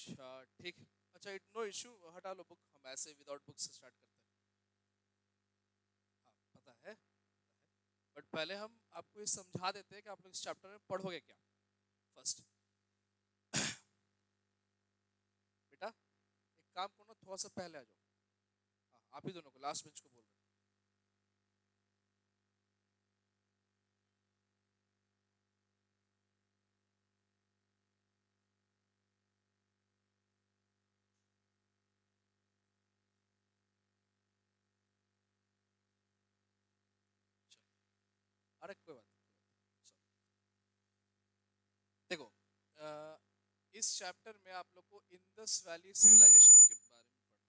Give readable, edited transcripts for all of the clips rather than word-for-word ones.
अच्छा ठीक है। अच्छा नो इशू, हटा लो बुक, हम ऐसे विदाउट बुक से स्टार्ट करते हैं। हाँ पता है, बट पहले हम आपको ये समझा देते हैं कि आप लोग इस चैप्टर में पढ़ोगे क्या। फर्स्ट बेटा एक काम करो ना, थोड़ा सा पहले आ जाओ। हाँ आप ही दोनों को, लास्ट बेंच को बोल रहे हैं। चलो, अरे कोई बात नहीं, sorry। देखो इस चैप्टर में आप लोग को इंडस वैली सिविलाइजेशन के बारे में पढ़ना है।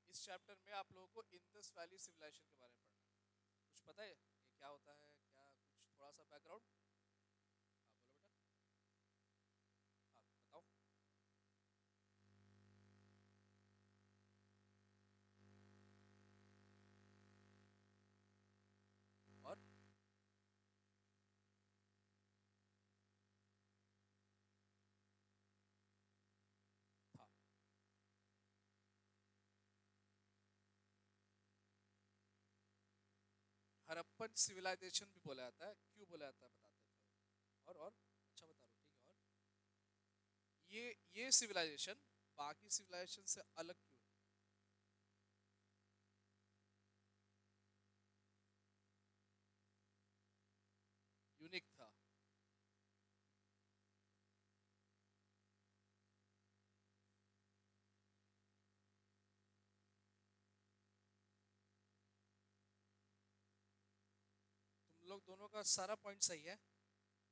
इस चैप्टर में आप लोगों को इंडस वैली सिविलाइजेशन के बारे में पढ़ना है। कुछ पता है ये क्या होता है, क्या कुछ थोड़ा सा बैकग्राउंड? हाँ बोलो बेटा। हाँ बताओ। और था हड़प्पन सिविलाइजेशन भी बोला जाता है, क्यों बोला जाता है बताते हैं थोड़ा। और अच्छा बता रहा हूँ, ठीक है। और ये सिविलाइजेशन बाकी सिविलाइजेशन से अलग क्यों है? यूनिक था। तुम लोग दोनों का सारा पॉइंट सही है,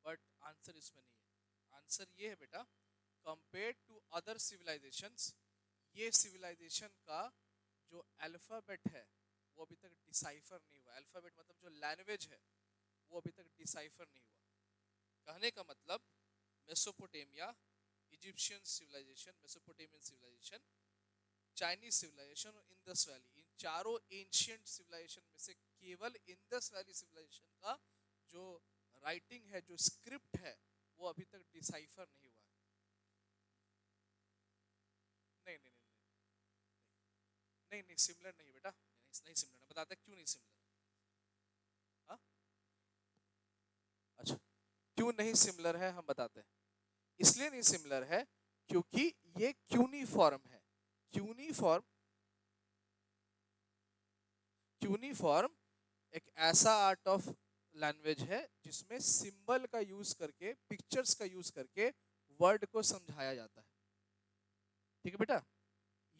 बट आंसर इसमें नहीं है। आंसर ये है बेटा, कंपेयर टू अदर सिविलाइजेशंस, ये सिविलाइजेशन का जो अल्फाबेट है वो अभी तक डिसाइफर नहीं हुआ। अल्फाबेट मतलब जो लैंग्वेज है वो अभी तक डिसाइफर नहीं हुआ। कहने का मतलब Mesopotamia, Egyptian civilization, Mesopotamian civilization, Chinese civilization और इंडस वैली, इन चारों एंशियंट सिविलाइजेशन में से केवल इंडस वैली सिविलाइजेशन का जो राइटिंग है, जो स्क्रिप्ट है, वो अभी तक डिसाइफर नहीं हुआ है। नहीं नहीं नहीं नहीं नहीं नहीं, सिमिलर नहीं बेटा, नहीं नहीं सिमिलर है। बताते हैं क्यों नहीं सिमिलर। हाँ अच्छा, क्यों नहीं सिमिलर है हम बताते हैं। इसलिए नहीं सिमिलर है क्योंकि ये क्यूनीफॉर्म है। क्यूनीफॉर्म, क्यूनीफॉर्म एक ऐसा आर्ट ऑफ लैंग्वेज है जिसमें सिंबल का यूज करके, पिक्चर्स का यूज करके वर्ड को समझाया जाता है। ठीक है बेटा,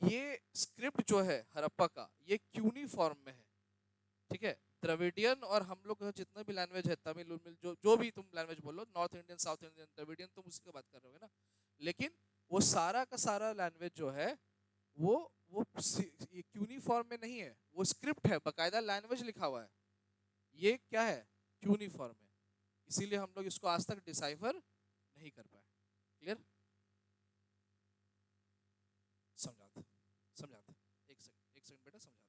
ये स्क्रिप्ट जो है हड़प्पा का, ये क्यूनीफॉर्म में है। ठीक है, द्रविडियन और हम लोग का जितना भी लैंग्वेज है, तमिल उमिल, जो जो भी तुम लैंग्वेज बोलो, north Indian, south Indian, Dravidian, तुम उसी की बात कर रहे होगे ना। लेकिन वो सारा का सारा लैंग्वेज जो है वो ये क्यूनीफॉर्म में नहीं है, वो स्क्रिप्ट है, बकायदा लैंग्वेज लिखा हुआ है। ये क्या है, क्यूनीफॉर्म है। इसीलिए हम लोग इसको आज तक डिसाइफर नहीं कर पाए। क्लियर? समझाते समझाते, एक सेकंड एक सेकंड बेटा, समझाते।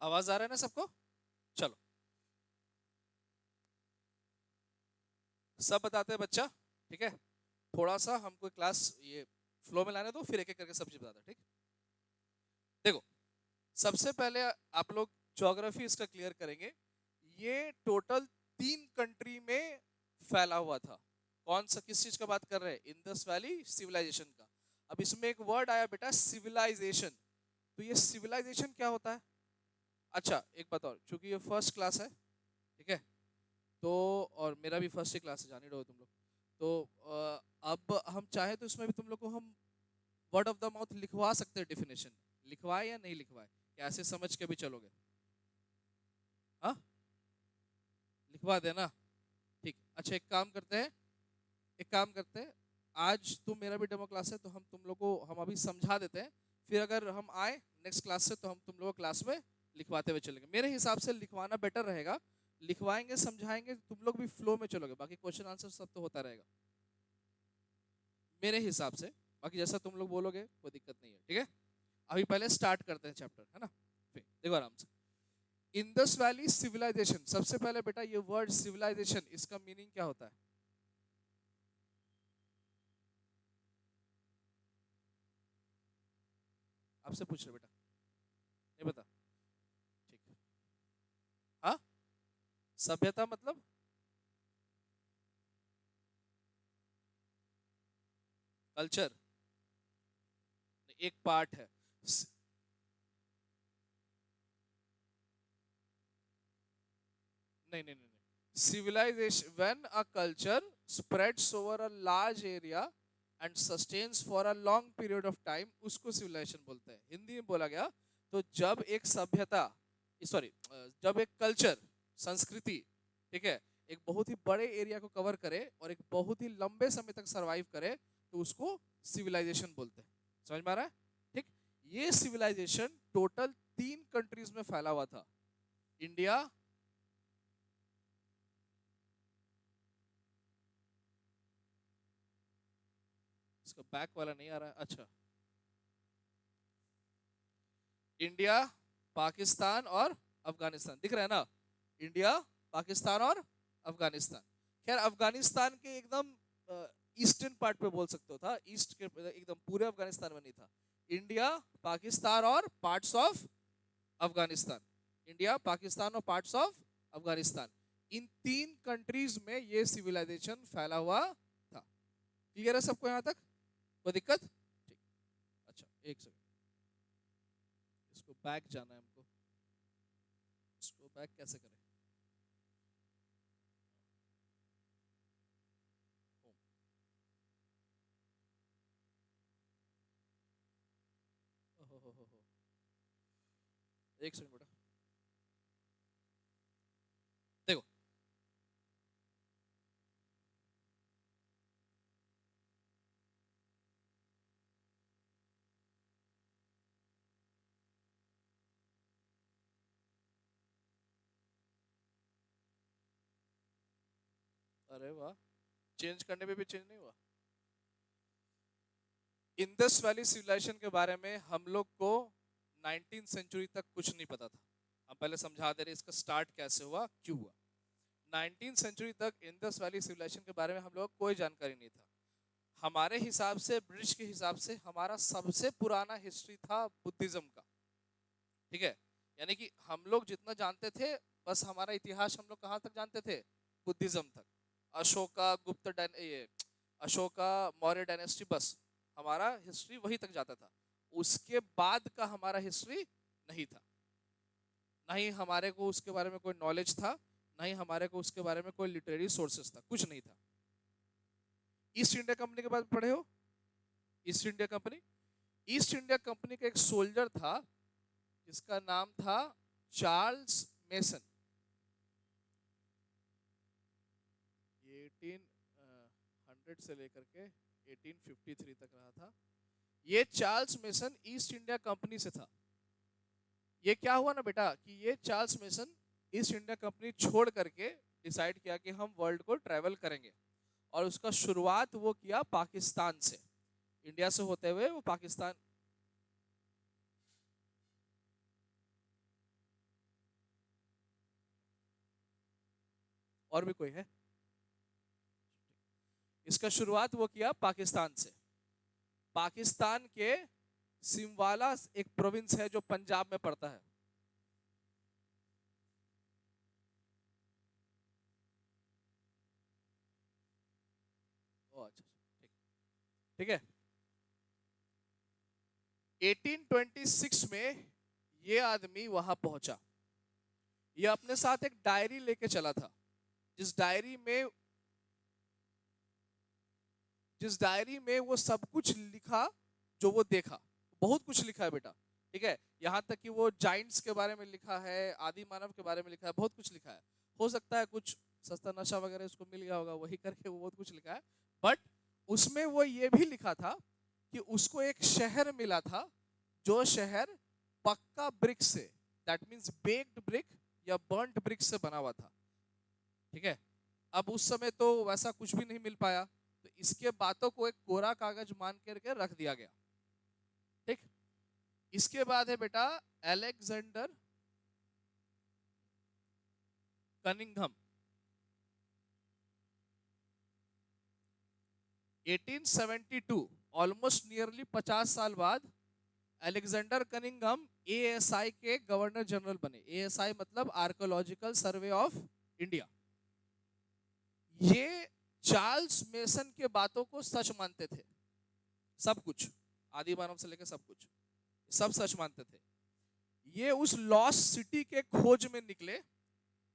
आवाज आ रहा है ना सबको? चलो, सब बताते हैं बच्चा। ठीक है, थोड़ा सा हमको क्लास ये फ्लो में लाने दो, फिर एक एक करके सब चीज बताते हैं, ठीक। देखो, सबसे पहले आप लोग ज्योग्राफी इसका क्लियर करेंगे। ये टोटल 3 कंट्री में फैला हुआ था। कौन सा, किस चीज का बात कर रहे हैं? इंडस वैली सिविलाइजेशन का। अब इसमें एक वर्ड आया बेटा, सिविलाइजेशन। तो ये सिविलाइजेशन क्या होता है? अच्छा एक बात और, चूंकि ये फर्स्ट क्लास है, ठीक है, तो और मेरा भी फर्स्ट क्लास से जान ही रहो तुम लोग। तो अब हम चाहे तो इसमें भी तुम लोग को हम वर्ड ऑफ द माउथ लिखवा सकते हैं, डेफिनेशन लिखवाए या नहीं लिखवाए, क्या ऐसे समझ के भी चलोगे? हाँ, लिखवा देना। ठीक, अच्छा एक काम करते हैं, एक काम करते हैं, आज तो मेरा भी डेमो क्लास है तो हम तुम लोग को हम अभी समझा देते हैं, फिर अगर हम आए नेक्स्ट क्लास से तो हम तुम लोग को क्लास में लिखवाते हुए चलेंगे। मेरे हिसाब से लिखवाना बेटर रहेगा, लिखवाएंगे समझाएंगे तुम लोग भी फ्लो में चलोगे, बाकी क्वेश्चन आंसर सब तो होता रहेगा मेरे हिसाब से। बाकी जैसा तुम लोग बोलोगे कोई दिक्कत नहीं है, ठीक है। अभी पहले स्टार्ट करते हैं चैप्टर, है ना। फिर देखो आराम से। इंडस वैली सिविलाइजेशन, सबसे पहले बेटा ये वर्ड सिविलाइजेशन इसका मीनिंग क्या होता है? आपसे पूछ रहे बेटा, नहीं पता? ठीक है। हाँ, सभ्यता मतलब कल्चर, एक पार्ट है। नहीं नहीं नहीं नहीं, civilization when a culture spreads over a large area and sustains for a long period of time, उसको सिविलाइजेशन बोलते हैं। हिंदी में बोला गया तो जब एक सभ्यता, सॉरी, जब एक कल्चर, संस्कृति, ठीक है, एक बहुत ही बड़े एरिया को कवर करे और एक बहुत ही लंबे समय तक सरवाइव करे तो उसको सिविलाइजेशन बोलते हैं। समझ में आ रहा है? ठीक। ये सिविलाइजेशन टोटल 3 कंट्रीज में फैला हुआ था। इंडिया, इसका बैक वाला नहीं आ रहा है, अच्छा, इंडिया, पाकिस्तान और अफगानिस्तान, दिख रहा है ना? इंडिया, पाकिस्तान और अफगानिस्तान। खैर अफगानिस्तान के एकदम ईस्टर्न पार्ट पे बोल सकते हो, था ईस्ट के एकदम पूरे अफगानिस्तान में नहीं था। इंडिया, पाकिस्तान और parts of Afghanistan, India, Pakistan और parts of Afghanistan, in 3 countries में ये सिविलाइजेशन फैला हुआ था। क्लियर है सबको यहाँ तक? कोई दिक्कत? ठीक। अच्छा एक सेकंड, इसको बैक जाना है हमको, इसको बैक कैसे करें? होम। हो। एक सेकंड बेटा, देखो। अरे वाह, चेंज करने पे भी चेंज नहीं हुआ। इंडस वैली सिविलाइजेशन के बारे में हम लोग को 19th सेंचुरी तक कुछ नहीं पता था। हम पहले समझा दे रहे इसका स्टार्ट कैसे हुआ, क्यों हुआ। 19th सेंचुरी तक इंडस वैली सिविलाइजेशन के बारे में हम लोग को कोई जानकारी नहीं था। हमारे हिसाब से, ब्रिटिश के हिसाब से, हमारा सबसे पुराना हिस्ट्री था बुद्धिज्म का, ठीक है। यानी कि हम लोग जितना जानते थे, बस हमारा इतिहास हम लोग कहाँ तक जानते थे? बुद्धिज्म तक। अशोका गुप्त ये अशोका मौर्य डायनेस्टी, बस हमारा हिस्ट्री वही तक जाता था। उसके बाद का हमारा हिस्ट्री नहीं था। नहीं हमारे को उसके बारे में कोई नॉलेज था, नहीं हमारे को उसके बारे में कोई लिटरेरी सोर्सेस था, कुछ नहीं था। ईस्ट इंडिया कंपनी के बाद पढ़े हो? East India company, east India company का एक सोल्जर था जिसका नाम था चार्ल्स मेसन। ये 1800 से लेकर के 1853 तक रहा था। ये Charles mason east India company से था। ये क्या हुआ ना बेटा कि ये Charles mason east India company छोड़ करके डिसाइड किया कि हम वर्ल्ड को ट्रैवल करेंगे, और उसका शुरुआत वो किया पाकिस्तान से। इंडिया से होते हुए वो पाकिस्तान। और भी कोई है? इसका शुरुआत वो किया पाकिस्तान से। पाकिस्तान के सिमवाला एक प्रोविंस है जो पंजाब में पड़ता है। ओ अच्छा, ठीक, ठीक है। 1826 में ये आदमी वहां पहुंचा। ये अपने साथ एक डायरी लेके चला था। जिस डायरी में जिस डायरी में वो सब कुछ लिखा जो वो देखा। बहुत कुछ लिखा है बेटा, ठीक है। यहाँ तक कि वो जाइंट्स के बारे में लिखा है, आदि मानव के बारे में लिखा है, बहुत कुछ लिखा है। हो सकता है कुछ सस्ता नशा वगैरह उसको मिल गया होगा, वही करके वो बहुत कुछ लिखा है। बट उसमें वो ये भी लिखा था कि उसको एक शहर मिला था, जो शहर पक्का ब्रिक से, दैट मीन्स बेक्ड ब्रिक या बर्न्ट ब्रिक से बना हुआ था, ठीक है। अब उस समय तो वैसा कुछ भी नहीं मिल पाया, तो इसके बातों को एक कोरा कागज मान करके रख दिया गया, ठीक। इसके बाद है बेटा अलेक्जेंडर कनिंघम। 1872, ऑलमोस्ट नियरली 50 साल बाद अलेक्जेंडर कनिंघम एएसआई के गवर्नर जनरल बने। एएसआई मतलब आर्कोलॉजिकल सर्वे ऑफ इंडिया। ये चार्ल्स मेसन के बातों को सच मानते थे, सब कुछ, आदि मानव से लेकर सब कुछ, सब सच मानते थे। ये उस लॉस्ट सिटी के खोज में निकले,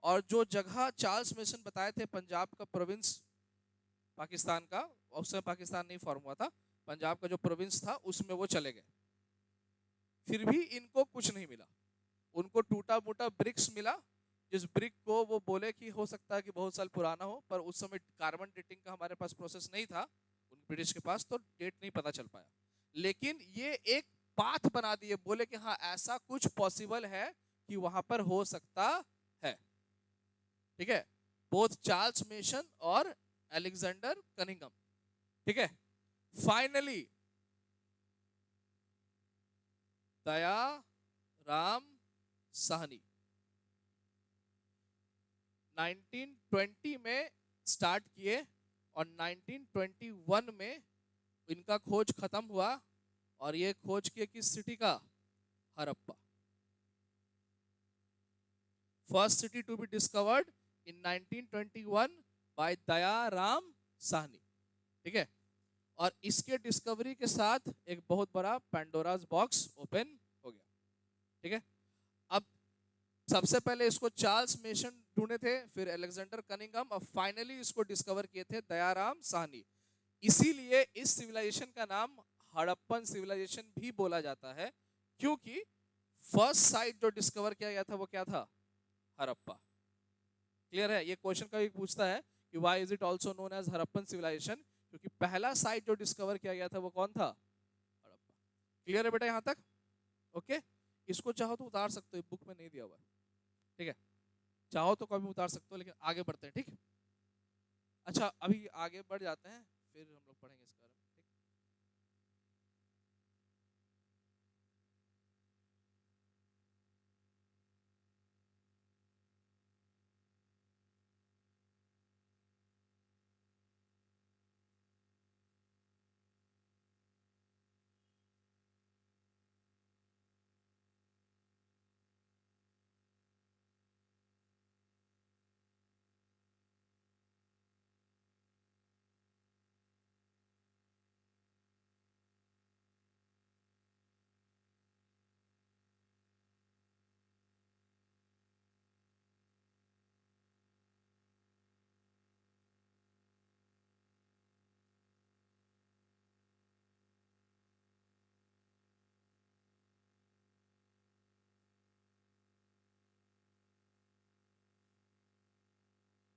और जो जगह चार्ल्स मेसन बताए थे, पंजाब का प्रोविंस पाकिस्तान का, उस समय पाकिस्तान नहीं फॉर्म हुआ था, पंजाब का जो प्रोविंस था उसमें वो चले गए। फिर भी इनको कुछ नहीं मिला। उनको टूटा मोटा ब्रिक्स मिला, जिस ब्रिक को वो बोले कि हो सकता है कि बहुत साल पुराना हो, पर उस समय कार्बन डेटिंग का हमारे पास प्रोसेस नहीं था उन ब्रिटिश के पास, तो डेट नहीं पता चल पाया। लेकिन ये एक पाथ बना दिए, बोले कि हाँ ऐसा कुछ पॉसिबल है कि वहां पर हो सकता है, ठीक है। बोथ चार्ल्स मेसन और अलेक्जेंडर कनिंघम, ठीक है। फाइनली दया राम साहनी 1920 में स्टार्ट किए, और 1921 में इनका खोज खत्म हुआ, और ये खोज किए किस सिटी का? Harappa. First city to be discovered in 1921 by Daya Ram Sahni, ठीक है। और इसके डिस्कवरी के साथ एक बहुत बड़ा पैंडोरास बॉक्स ओपन हो गया, ठीक है। अब सबसे पहले इसको चार्ल्स मेसन ढूंढे थे, फिर अलेक्जेंडर कनिंघम, और फाइनली इसको डिस्कवर किए थे दयाराम साहनी। इसीलिए इस सिविलाइजेशन का नाम हड़प्पन सिविलाइजेशन भी बोला जाता है, क्योंकि फर्स्ट साइट जो डिस्कवर किया गया था वो क्या था? हड़प्पा। क्लियर है? ये क्वेश्चन कभी पूछता है कि why is it also known as Harappan civilization, क्योंकि पहला साइट जो डिस्कवर किया गया था वो कौन था? हड़प्पा। क्लियर है बेटा यहां तक? ओके। इसको चाहो तो उतार सकते हो, बुक में नहीं दिया हुआ है, ठीक है। चाहो तो कभी उतार सकते हो, लेकिन आगे बढ़ते हैं, ठीक। अच्छा अभी आगे बढ़ जाते हैं, फिर हम लोग पढ़ेंगे इसके बारे में, ठीक।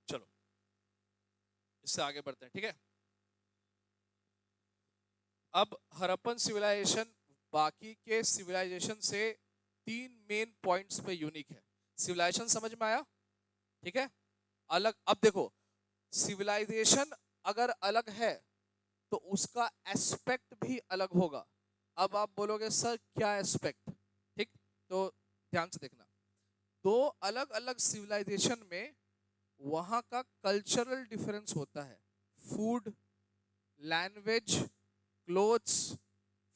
चलो इससे आगे बढ़ते हैं, ठीक है। अब हड़प्पन सिविलाइजेशन बाकी के सिविलाइजेशन से 3 मेन पॉइंट्स पे यूनिक है। सिविलाइजेशन समझ में आया, ठीक है। अलग, अब देखो सिविलाइजेशन अगर अलग है तो उसका एस्पेक्ट भी अलग होगा। अब आप बोलोगे सर क्या एस्पेक्ट, ठीक, तो ध्यान से देखना। दो अलग अलग सिविलाइजेशन में वहां का कल्चरल डिफरेंस होता है। Food, language, clothes,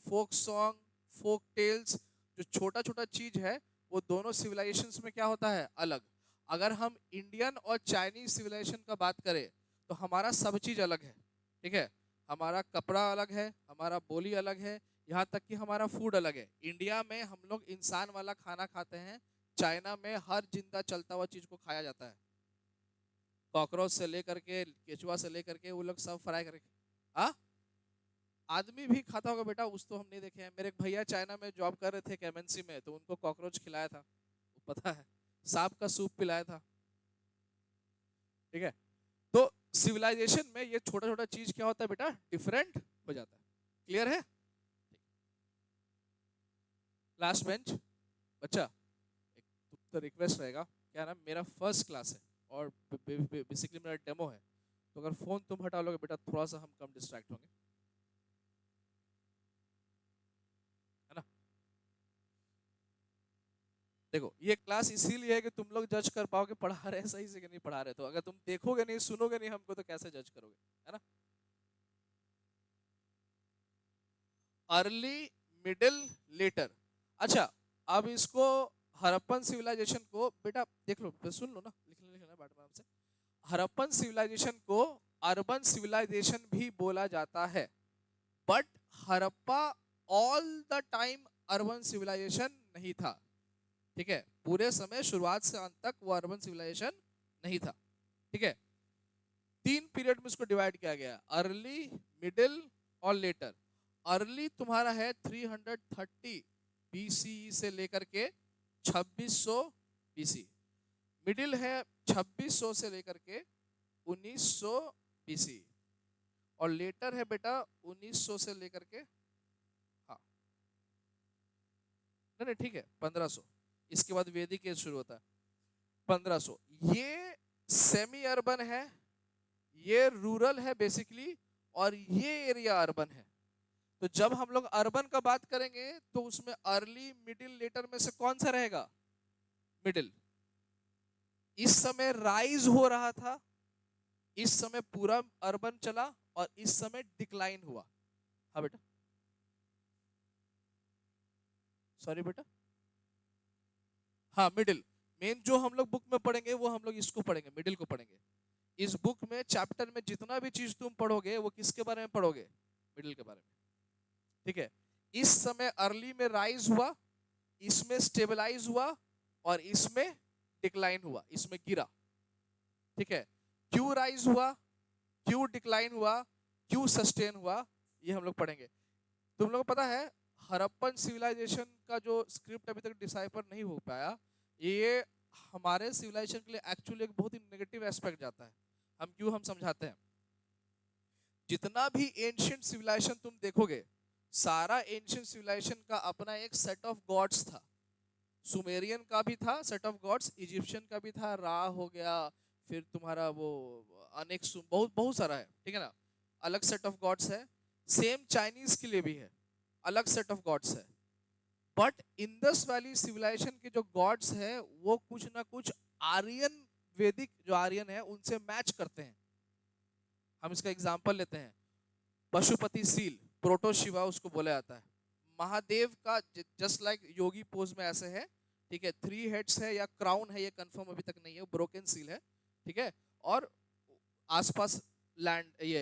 folk song, folk tales, जो छोटा छोटा चीज है वो दोनों सिविलाइजेशंस में क्या होता है? अलग। अगर हम इंडियन और चाइनीज सिविलाइजेशन का बात करें तो हमारा सब चीज अलग है, ठीक है। हमारा कपड़ा अलग है, हमारा बोली अलग है, यहाँ तक कि हमारा फूड अलग है। इंडिया में हम लोग इंसान वाला खाना खाते हैं, चाइना में हर जिंदा चलता हुआ चीज को खाया जाता है, कॉकरोच से लेकर के केचुआ से लेकर के वो लोग सब फ्राई करके। हाँ, आदमी भी खाता होगा बेटा, उस तो हम नहीं देखे हैं। मेरे एक भैया चाइना में जॉब कर रहे थे एक एमएनसी में, तो उनको कॉकरोच खिलाया था, पता है, सांप का सूप पिलाया था। ठीक है, तो सिविलाइजेशन में ये छोटा छोटा चीज क्या होता है बेटा, डिफरेंट हो जाता है। क्लियर है? लास्ट बेंच बच्चा, एक तो रिक्वेस्ट रहेगा, क्या ना, मेरा फर्स्ट क्लास है और बेसिकली मेरा डेमो है, तो अगर फोन तुम हटा लोगे बेटा थोड़ा सा हम कम डिस्ट्रैक्ट होंगे, है ना। देखो ये क्लास इसीलिए है कि तुम लोग जज कर पाओ कि पढ़ा रहे हैं सही से कि नहीं पढ़ा रहे, तो अगर तुम देखोगे नहीं सुनोगे नहीं हमको तो कैसे जज करोगे, है ना। Early, middle, later. अच्छा, अब इसको हड़प्पन सिविलाइजेशन को बेटा देख लो, सुन लो ना, लिखना बैठ आराम से। हड़प्पन सिविलाइजेशन को अर्बन सिविलाइजेशन भी बोला जाता है, but Harappa all the time urban civilization नहीं था। ठीक है, पूरे समय शुरुआत से अंत तक वो अर्बन सिविलाइजेशन नहीं था। ठीक है, तीन पीरियड में इसको डिवाइड किया गया, अर्ली, मिडिल और लेटर। अर्ली तुम्हारा है 330 बीसी से लेकर के 2600 बीसी। मिडिल है 2600 से लेकर के 1900 बीसी। और लेटर है बेटा 1900 से लेकर के, हाँ नहीं नहीं ठीक है, 1500। इसके बाद वैदिक एज शुरू होता है 1500। ये सेमी अर्बन है, ये रूरल है बेसिकली, और ये एरिया अर्बन है। तो जब हम लोग अर्बन का बात करेंगे तो उसमें अर्ली, मिडिल, लेटर में से कौन सा रहेगा? मिडिल। इस समय राइज हो रहा था, इस समय पूरा अर्बन चला, और इस समय डिक्लाइन हुआ। हाँ बेटा, सॉरी बेटा, हाँ मिडिल। मेन जो हम लोग बुक में पढ़ेंगे वो हम लोग इसको पढ़ेंगे, मिडिल को पढ़ेंगे। इस बुक में चैप्टर में जितना भी चीज तुम पढ़ोगे वो किसके बारे में पढ़ोगे? मिडिल के बारे में। ठीक है, इस समय अर्ली में राइज हुआ, इसमें स्टेबलाइज हुआ, और इसमें डिक्लाइन हुआ, इसमें गिरा। ठीक है, क्यों राइज हुआ, क्यों डिक्लाइन हुआ, क्यों सस्टेन हुआ, ये हम लोग पढ़ेंगे। तुम लोगों को पता है हड़प्पन सिविलाइजेशन का जो स्क्रिप्ट अभी तक डिसाइफर नहीं हो पाया, ये हमारे सिविलाइजेशन के लिए एक्चुअली एक बहुत ही नेगेटिव एस्पेक्ट जाता है। हम क्यों, हम समझाते हैं। जितना भी एंशिएंट सिविलाइजेशन तुम देखोगे, सारा एंशिएंट सिविलाइजेशन का अपना एक सेट ऑफ गॉड्स था। सुमेरियन का भी था सेट ऑफ गॉड्स, इजिप्शियन का भी था, रा हो गया, फिर तुम्हारा वो अनेक बहुत बहुत सारा है, ठीक है ना, अलग सेट ऑफ गॉड्स है। सेम चाइनीज के लिए भी है, अलग सेट ऑफ गॉड्स है। बट इंडस वैली सिविलाइजेशन के जो गॉड्स है वो कुछ ना कुछ आर्यन, वैदिक जो आर्यन है उनसे मैच करते हैं। हम इसका एग्जांपल लेते हैं, पशुपति सील, प्रोटो शिवा उसको बोला जाता है। महादेव का जस्ट लाइक योगी पोज में ऐसे है, ठीक है, 3 हेड्स है या क्राउन है, ये कंफर्म अभी तक नहीं है, ब्रोकन सील है। ठीक है, और आसपास लैंड ये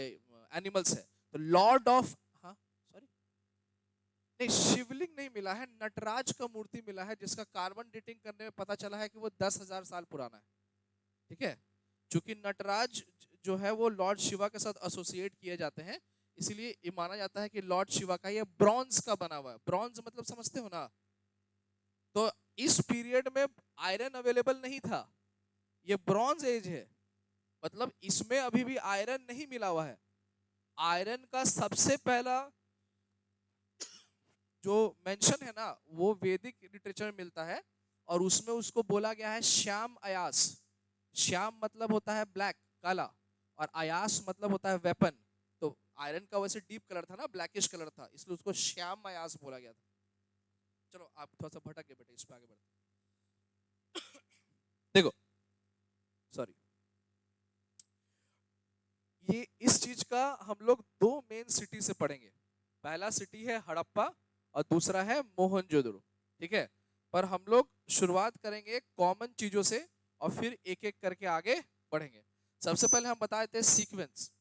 एनिमल्स है। तो लॉर्ड ऑफ, हाँ सॉरी, नहीं शिवलिंग नहीं मिला है, नटराज का मूर्ति मिला है, जिसका कार्बन डेटिंग करने में पता चला है कि वो 10,000 साल पुराना है। ठीक है, चूंकि नटराज जो है वो लॉर्ड शिवा के साथ एसोसिएट किए जाते हैं, इसीलिए ये माना जाता है कि लॉर्ड शिवा का ये ब्रॉन्ज का बना हुआ है। ब्रॉन्ज मतलब समझते हो ना। तो इस पीरियड में आयरन अवेलेबल नहीं था, ये ब्रॉन्ज एज है, मतलब इसमें अभी भी आयरन नहीं मिला हुआ है। आयरन का सबसे पहला जो मेंशन है ना वो वैदिक लिटरेचर में मिलता है, और उसमें उसको बोला गया है श्याम अयास। श्याम मतलब होता है ब्लैक, काला, और अयास मतलब होता है वेपन। तो आयरन का वैसे डीप कलर था ना, ब्लैकिश कलर था, इसलिए उसको श्याम अयास बोला गया था। चलो आप थोड़ा सा भटक गए बेटे, इस पे आगे बढ़ते। देखो, सॉरी, ये इस चीज का हम लोग दो मेन सिटी से पढ़ेंगे। पहला सिटी है हड़प्पा और दूसरा है मोहनजोदड़ो। ठीक है, पर हम लोग शुरुआत करेंगे कॉमन चीजों से और फिर एक एक करके आगे बढ़ेंगे। सबसे पहले हम बता देते हैं सीक्वेंस।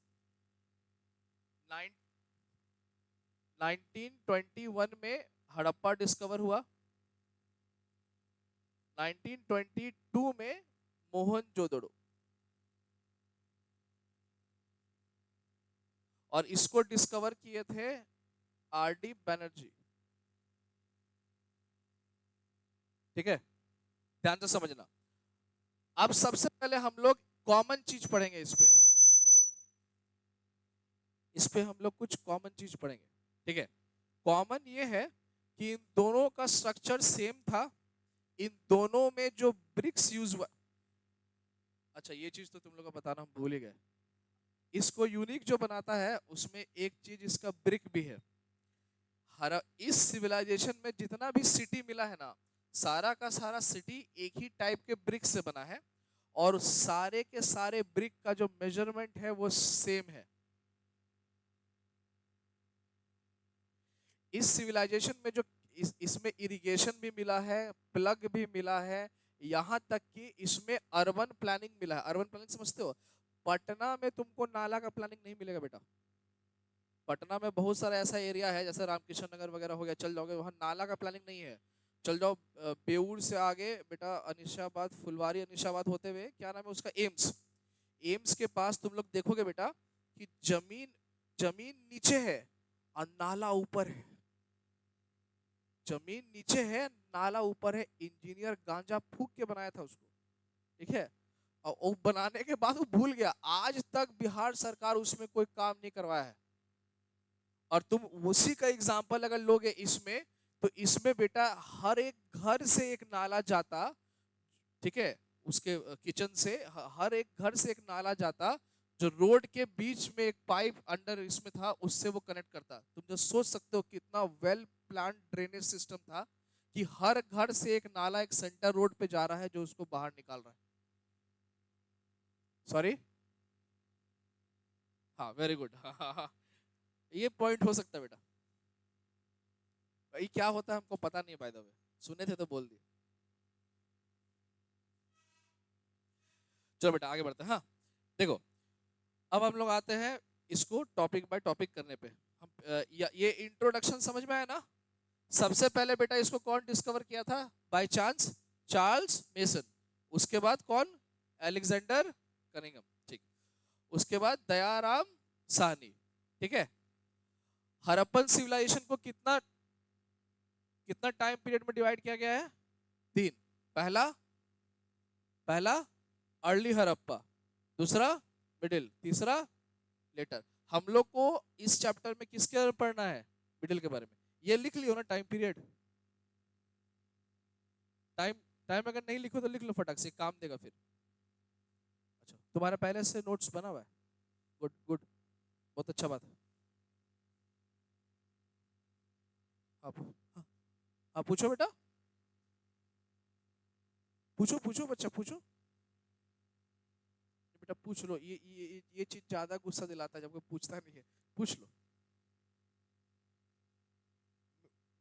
1921 में हड़प्पा डिस्कवर हुआ, 1922 में मोहनजोदड़ो, और इसको डिस्कवर किए थे आर डी बैनर्जी। ठीक है, ध्यान से समझना। अब सबसे पहले हम लोग कॉमन चीज पढ़ेंगे इस पे हम लोग कुछ कॉमन चीज पढ़ेंगे। ठीक है, कॉमन ये है कि इन दोनों का स्ट्रक्चर सेम था, इन दोनों में जो ब्रिक्स यूज हुआ। अच्छा, ये चीज तो तुम लोग को बताना हम भूल ही गए। इसको यूनिक जो बनाता है उसमें एक चीज इसका ब्रिक भी है। हर इस सिविलाइजेशन में जितना भी सिटी मिला है ना, सारा का सारा सिटी एक ही टाइप के ब्रिक से बना है, और सारे के सारे ब्रिक का जो मेजरमेंट है वो सेम है। इस सिविलाइजेशन में जो इसमें इरिगेशन भी मिला है, प्लग भी मिला है, यहाँ तक कि इसमें अर्बन प्लानिंग मिला है। अर्बन प्लानिंग समझते हो? पटना में तुमको नाला का प्लानिंग नहीं मिलेगा बेटा। पटना में बहुत सारा ऐसा एरिया है, जैसे रामकृष्ण नगर वगैरह हो गया, चल जाओगे वहाँ नाला का प्लानिंग नहीं है। चल जाओ बेऊर से आगे बेटा, अनिशाबाद, फुलवारी अनिशाबाद होते हुए, क्या नाम है उसका, एम्स। एम्स के पास तुम लोग देखोगे बेटा कि जमीन जमीन नीचे है और नाला ऊपर है। जमीन नीचे है, नाला ऊपर है। इंजीनियर गांजा फूक के बनाया था उसको। ठीक है, और वो बनाने के बाद वो भूल गया, आज तक बिहार सरकार उसमें कोई काम नहीं करवाया है। और तुम उसी का एग्जाम्पल अगर लोगे इसमें, तो इसमें बेटा हर एक घर से एक नाला जाता। ठीक है, उसके किचन से हर एक घर से एक नाला जाता, जो रोड के बीच में एक पाइप अंडर इसमें था, उससे वो कनेक्ट करता। तुम जो सोच सकते हो कितना वेल प्लान ड्रेनेज सिस्टम था, कि हर घर से एक नाला एक सेंटर रोड पे जा रहा है जो उसको बाहर निकाल रहा है। सॉरी, हाँ वेरी गुड, हाँ हाँ हाँ, ये पॉइंट हो सकता है बेटा। ये क्या होता है हमको पता नहीं, बाय द वे सुने थे तो बोल दिए। चलो बेटा आगे बढ़ते हैं। हाँ देखो, अब हम लोग आते हैं इसको टॉपिक बाय टॉपिक करने पे। हम ये इंट्रोडक्शन समझ में आया ना? सबसे पहले बेटा इसको कौन डिस्कवर किया था बाय चांस? Charles mason. उसके बाद कौन? Alexander Cunningham. ठीक, उसके बाद दयाराम साहनी। ठीक है, हड़प्पन सिविलाइजेशन को कितना कितना टाइम पीरियड में डिवाइड किया गया है? तीन। पहला पहला अर्ली हड़प्पा, दूसरा मिडिल, तीसरा लेटर। हम लोग को इस चैप्टर में किसके बारे में पढ़ना है? मिडिल के बारे में। ये लिख लियो ना टाइम पीरियड। टाइम टाइम अगर नहीं लिखो तो लिख लो फटाक से, काम देगा फिर। अच्छा, तुम्हारा पहले से नोट्स बना हुआ है? गुड गुड, बहुत अच्छा बात है। आप हाँ, हाँ पूछो बेटा, पूछो पूछो बच्चा पूछो। बेटा पूछ लो, ये चीज ज्यादा गुस्सा दिलाता है जब कोई पूछता नहीं है। पूछ लो।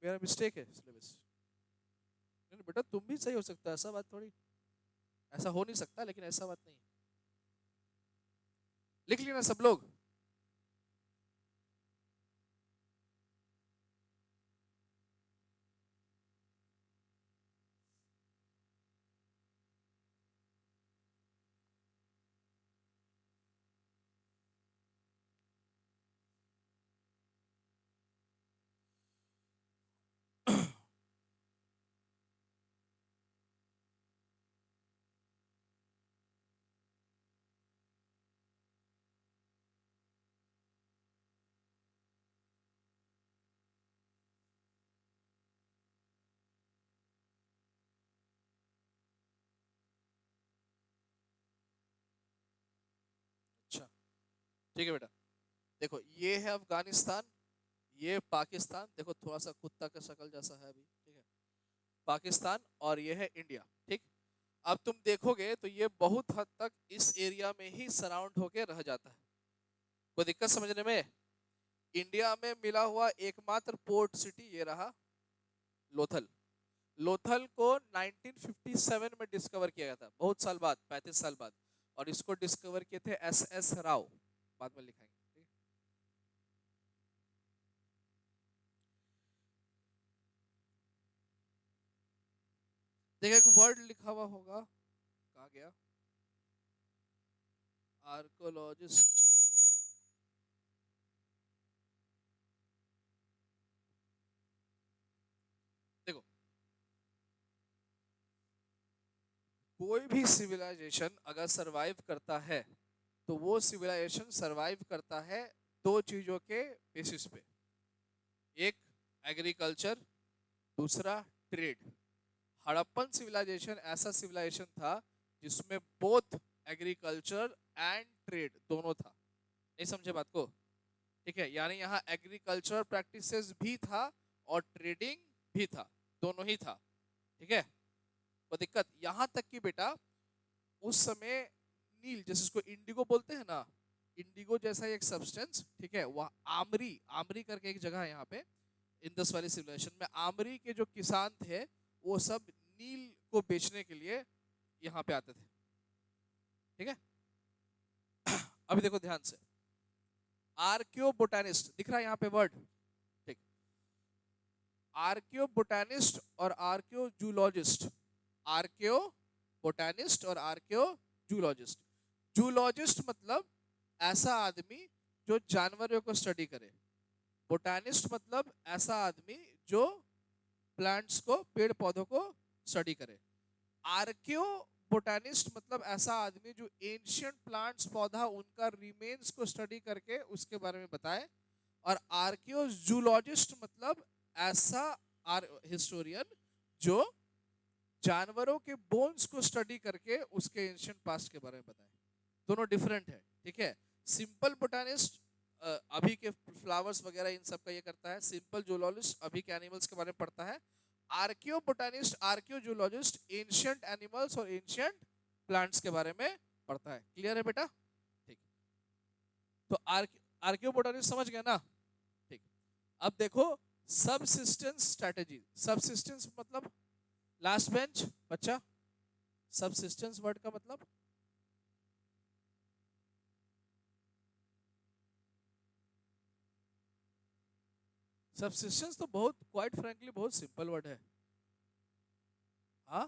मेरा मिस्टेक है सिलेबस? नहीं बेटा, तुम भी सही हो सकता है, ऐसा बात थोड़ी, ऐसा हो नहीं सकता, लेकिन ऐसा बात नहीं। लिख लेना सब लोग। अच्छा ठीक है बेटा, देखो ये है अफगानिस्तान, ये पाकिस्तान, देखो थोड़ा सा कुत्ता का शक्ल जैसा है अभी। ठीक है, पाकिस्तान, और ये है इंडिया। ठीक, अब तुम देखोगे तो ये बहुत हद तक इस एरिया में ही सराउंड होके रह जाता है। कोई दिक्कत समझने में? इंडिया में मिला हुआ एकमात्र पोर्ट सिटी ये रहा, लोथल। लोथल को 1957 में डिस्कवर किया गया था, बहुत साल बाद, 35 साल बाद। और इसको डिस्कवर किए थे एस एस राव, बाद में लिखाएंगे। ठीक? देखिए एक वर्ड लिखा हुआ होगा, कहा गया, आर्कोलॉजिस्ट। कोई भी सिविलाइजेशन अगर सरवाइव करता है तो वो सिविलाइजेशन सरवाइव करता है दो चीजों के बेसिस पे। एक एग्रीकल्चर, दूसरा ट्रेड। हड़प्पन सिविलाइजेशन ऐसा सिविलाइजेशन था जिसमें बोथ एग्रीकल्चर एंड ट्रेड दोनों था। नहीं समझे बात को? ठीक है, यानी यहाँ एग्रीकल्चर प्रैक्टिसेस भी था और ट्रेडिंग भी था, दोनों ही था। ठीक है, वो दिक्कत यहाँ तक कि बेटा उस समय नील, जैसे इसको इंडिगो बोलते हैं ना, इंडिगो जैसा एक सब्सटेंस, ठीक है, वह आमरी, आमरी करके एक जगह है यहाँ पे इंडस वैली सिविलाइजेशन में, आमरी के जो किसान थे वो सब नील को बेचने के लिए यहाँ पे आते थे। ठीक है, अभी देखो ध्यान से, आर्कियो बोटानिस्ट दिख रहा है यहाँ पे वर्ड, ठीक, आर्कियो बोटानिस्ट और आर्कियो जूलॉजिस्ट, आर्कियो बोटानिस्ट और आर्कियो जूलॉजिस्ट। जूलॉजिस्ट मतलब ऐसा आदमी जो जानवरों को स्टडी करे, बोटानिस्ट मतलब ऐसा आदमी जो प्लांट्स को, पेड़ पौधों को स्टडी करे। आर्कियो बोटानिस्ट मतलब ऐसा आदमी जो एंशियंट प्लांट्स, पौधा, उनका रिमेन्स को स्टडी करके उसके बारे में बताए। और आर्कियो जूलॉजिस्ट मतलब ऐसा हिस्टोरियन जो जानवरों के बोन्स को स्टडी करके उसके एंशियंट पास्ट के बारे में बताए। दोनों डिफरेंट है। ठीक है, सिंपल बोटानिस्ट अभी के फ्लावर्स वगैरह इन सब का ये करता है, सिंपल जूलॉजिस्ट अभी के एनिमल्स के बारे में पढ़ता है, archaeo botanist, archaeo zoologist ancient animals और एंशियंट प्लांट्स के बारे में पढ़ता है। क्लियर है बेटा? ठीक, तो आर्कियो बोटानिस्ट समझ गए ना? ठीक, अब देखो सबसिस्टेंस स्ट्रेटेजी। सबसिस्टेंस मतलब लास्ट बेंच बच्चा, सबसिस्टेंस वर्ड का मतलब सबसिस्टेंस तो बहुत, क्वाइट फ्रैंकली बहुत सिंपल वर्ड है। हाँ,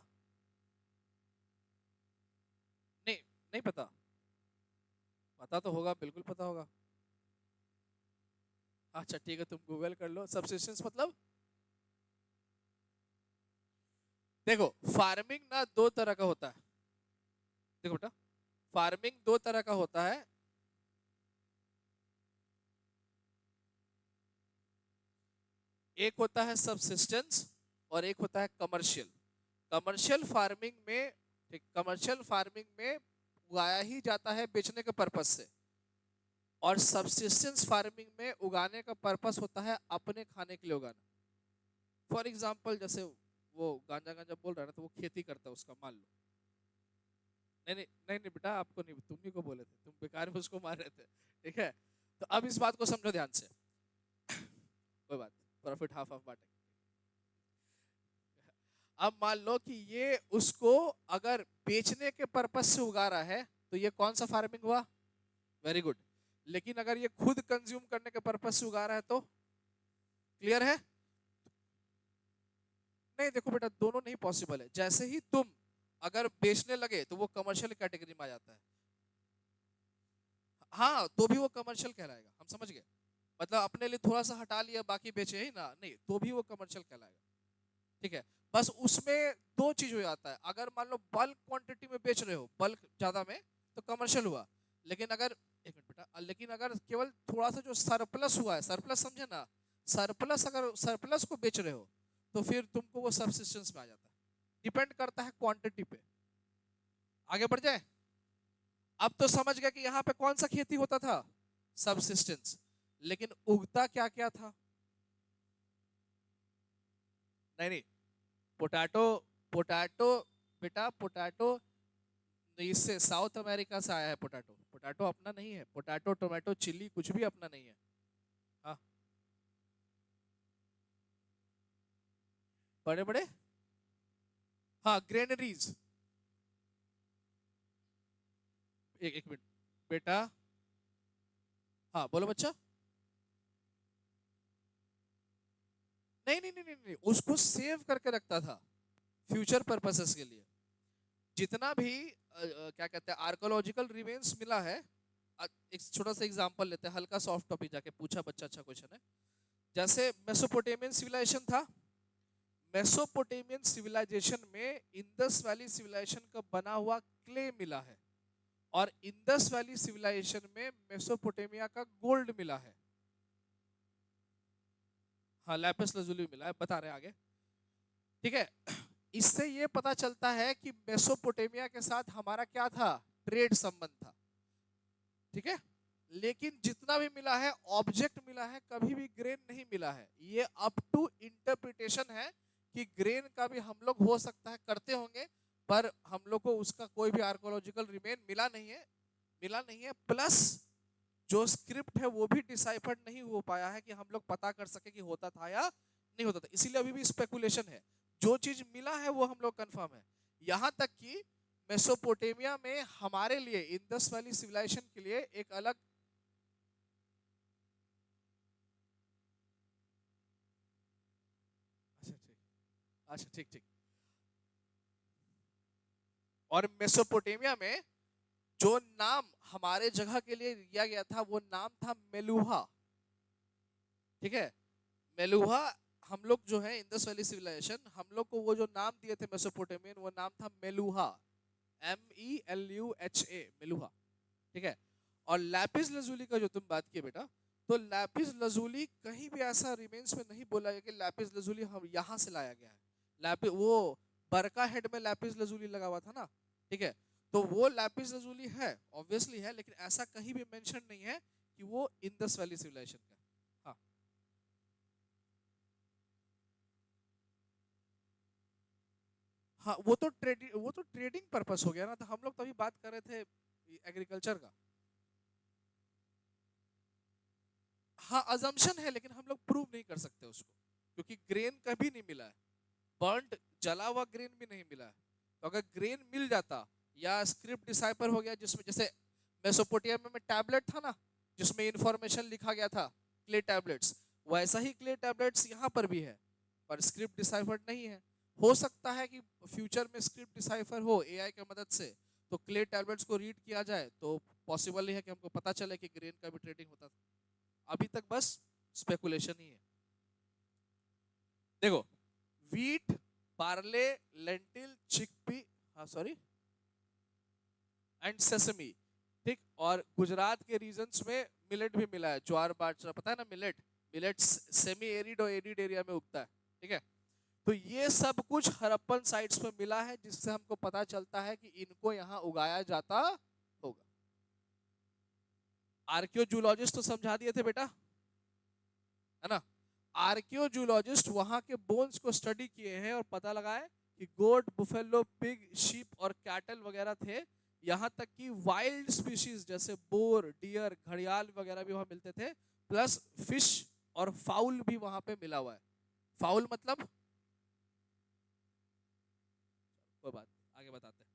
नहीं नहीं पता? पता तो होगा, बिल्कुल पता होगा। अच्छा ठीक है, तुम गूगल कर लो। सबसिस्टेंस मतलब देखो, फार्मिंग ना दो तरह का होता है। देखो बेटा, फार्मिंग दो तरह का होता है। एक होता है सबसिस्टेंस और एक होता है कमर्शियल। कमर्शियल फार्मिंग में, ठीक, कमर्शियल फार्मिंग में उगाया ही जाता है बेचने के पर्पस से, और सबसिस्टेंस फार्मिंग में उगाने का पर्पस होता है अपने खाने के लिए उगाना। फॉर एग्जाम्पल जैसे वो गांजा गांजा बोल रहा है ना, तो वो खेती करता है उसका, मान लो। नहीं नहीं नहीं नहीं बेटा, आपको नहीं, तुम ही को बोले थे, तुम बेकार में उसको मार रहे थे। ठीक है, तो अब इस बात को समझो ध्यान से। कोई बात, प्रॉफिट हाफ हाफ बांटेंगे। अब मान लो कि ये उसको अगर बेचने के पर्पस से उगा रहा है तो ये कौन सा फार्मिंग हुआ? Very good. लेकिन अगर ये खुद कंज्यूम करने के पर्पस से उगा रहा है तो? क्लियर है? नहीं देखो बेटा, दोनों नहीं पॉसिबल है। जैसे ही तुम अगर बेचने लगे तो वो कमर्शियल कैटेगरी में आ जाता है। हाँ, तो भी वो कमर्शियल कहलाएगा, हम समझ गए। मतलब अपने लिए थोड़ा सा हटा लिया, बाकी बेचे ही ना, नहीं, तो भी वो कमर्शियल कहलाएगा। ठीक है, बस उसमें दो चीज हो जाता है। अगर मान लो बल्क क्वांटिटी में बेच रहे हो, बल्क ज्यादा में, तो कमर्शियल हुआ। लेकिन अगर, एक मिनट बेटा, लेकिन अगर केवल थोड़ा सा जो सरप्लस हुआ है, सरप्लस समझे ना, सरप्लस, अगर सरप्लस को बेच रहे हो तो फिर तुमको वो सबसिस्टेंस में आ जाता है। डिपेंड करता है क्वांटिटी पे। आगे बढ़ जाए। अब तो समझ गया कि यहाँ पे कौन सा खेती होता था? सबसिस्टेंस। लेकिन उगता क्या क्या था? नहीं नहीं, पोटैटो, पोटैटो बेटा, पोटैटो इससे साउथ अमेरिका से आया है। पोटैटो, पोटैटो अपना नहीं है। पोटैटो, टोमेटो, चिली कुछ भी अपना नहीं है। हाँ, बड़े बड़े, हाँ, ग्रेनरीज। एक मिनट बेटा, हाँ बोलो बच्चा। नहीं नहीं नहीं नहीं नहीं, उसको सेव करके रखता था फ्यूचर पर्पसेस के लिए। जितना भी क्या कहते हैं आर्कोलॉजिकल रिमेन्स मिला है, एक छोटा सा एग्जांपल लेते हैं, हल्का सॉफ्ट टॉपिक, जाके पूछा बच्चा, अच्छा क्वेश्चन है। जैसे मेसोपोटामियन सिविलाइजेशन था, मेसोपोटेमियन सिविलाइजेशन में इंडस वैली सिविलाइजेशन का बना हुआ क्ले मिला है, और इंडस वैली सिविलाइजेशन में मेसोपोटेमिया का गोल्ड मिला है। हाँ, लैपिस लजुली मिला है, बता रहे हैं आगे। ठीक है, इससे ये पता चलता है कि मेसोपोटेमिया के साथ हमारा क्या था, ट्रेड संबंध था। ठीक है, लेकिन जितना भी मिला है ऑब्जेक्ट मिला है, कभी भी ग्रेन नहीं मिला है। ये अप टू इंटरप्रिटेशन है कि ग्रेन का भी हम लोग हो सकता है करते होंगे, पर हम लोग को उसका कोई भी आर्कोलॉजिकल रिमेन मिला नहीं है। प्लस जो स्क्रिप्ट है वो भी डिसाइफर्ड नहीं हो पाया है कि हम लोग पता कर सके कि होता था या नहीं होता था, इसीलिए अभी भी स्पेकुलेशन है। जो चीज मिला है वो हम लोग कंफर्म है। यहां तक कि मेसोपोटेमिया में हमारे लिए इंडस वैली सिविलाइजेशन के लिए एक अलग, अच्छा ठीक ठीक, और मेसोपोटेमिया में जो नाम हमारे जगह के लिए दिया गया था वो नाम था मेलुहा। ठीक है, मेलुहा, हम लोग जो है इंडस वैली सिविलाइजेशन, हम लोग को वो जो नाम दिए थे मेसोपोटेमियन, वो नाम था मेलुहा, MELUHA, मेलुहा। ठीक है, और लैपिस लजुली का जो तुम बात किए बेटा, तो लैपिस लजुली कहीं भी ऐसा रिमेन्स में नहीं बोला गया कि लैपिस लजुली हम यहाँ से लाया गया है। लैपिस वो बरका हेड में लैपिस लजुली लगा हुआ था ना। ठीक है, तो वो लैपिस लजुली है, ऑब्वियसली है, लेकिन ऐसा कहीं भी मेंशन नहीं है कि वो इंडस वैली सिविलाइजेशन का। हाँ हाँ, वो तो ट्रेडिंग पर्पस हो गया ना, तो हम लोग तो अभी बात कर रहे थे एग्रीकल्चर का। हाँ, अजम्पशन है, लेकिन हम लोग प्रूव नहीं कर सकते उसको, क्योंकि ग्रेन कभी नहीं मिला है, बर्न्ड जला हुआ ग्रेन भी नहीं मिला है। तो अगर ग्रेन मिल जाता, या स्क्रिप्ट डिसाइफर हो गया, जिसमें जैसे मेसोपोटामिया में टैबलेट था ना, जिसमें इंफॉर्मेशन लिखा गया था, क्ले टैबलेट्स, वैसा ही क्ले टैबलेट्स यहाँ पर भी है, पर स्क्रिप्ट डिसाइफर नहीं है। हो सकता है कि फ्यूचर में स्क्रिप्ट डिसाइफर हो एआई की मदद से, तो क्ले टैबलेट्स को रीड किया जाए तो पॉसिबल है कि हमको पता चले कि ग्रेन का भी ट्रेडिंग होता था। अभी तक बस स्पेकुलेशन ही है। देखो, वीट, पार्ले, लेंटिल, चिकपी, हाँ सॉरी, एंड सेसमी। ठीक, और गुजरात के रीजन्स में मिलेट भी मिला है, ज्वार बाजरा, पता है ना मिलेट। मिलेट सेमी एरिड और एरिड एरिया में उगता है। ठीक है, तो ये सब कुछ हड़प्पन साइट्स में मिला है, जिससे हमको पता चलता है कि इनको यहाँ उगाया जाता होगा। आर्कियोजूलॉजिस्ट तो समझा दिए थे बेटा, है ना। आर्कियोजूलॉजिस्ट वहां के बोन्स को स्टडी किए हैं और पता लगाए कि गोट, बुफेलो, पिग, शीप और कैटल वगैरह थे। यहाँ तक कि वाइल्ड स्पीशीज जैसे बोर, डियर, घड़ियाल वगैरह भी वहां मिलते थे। प्लस फिश और फाउल भी वहां पे मिला हुआ है। फाउल मतलब, कोई बात आगे बताते हैं।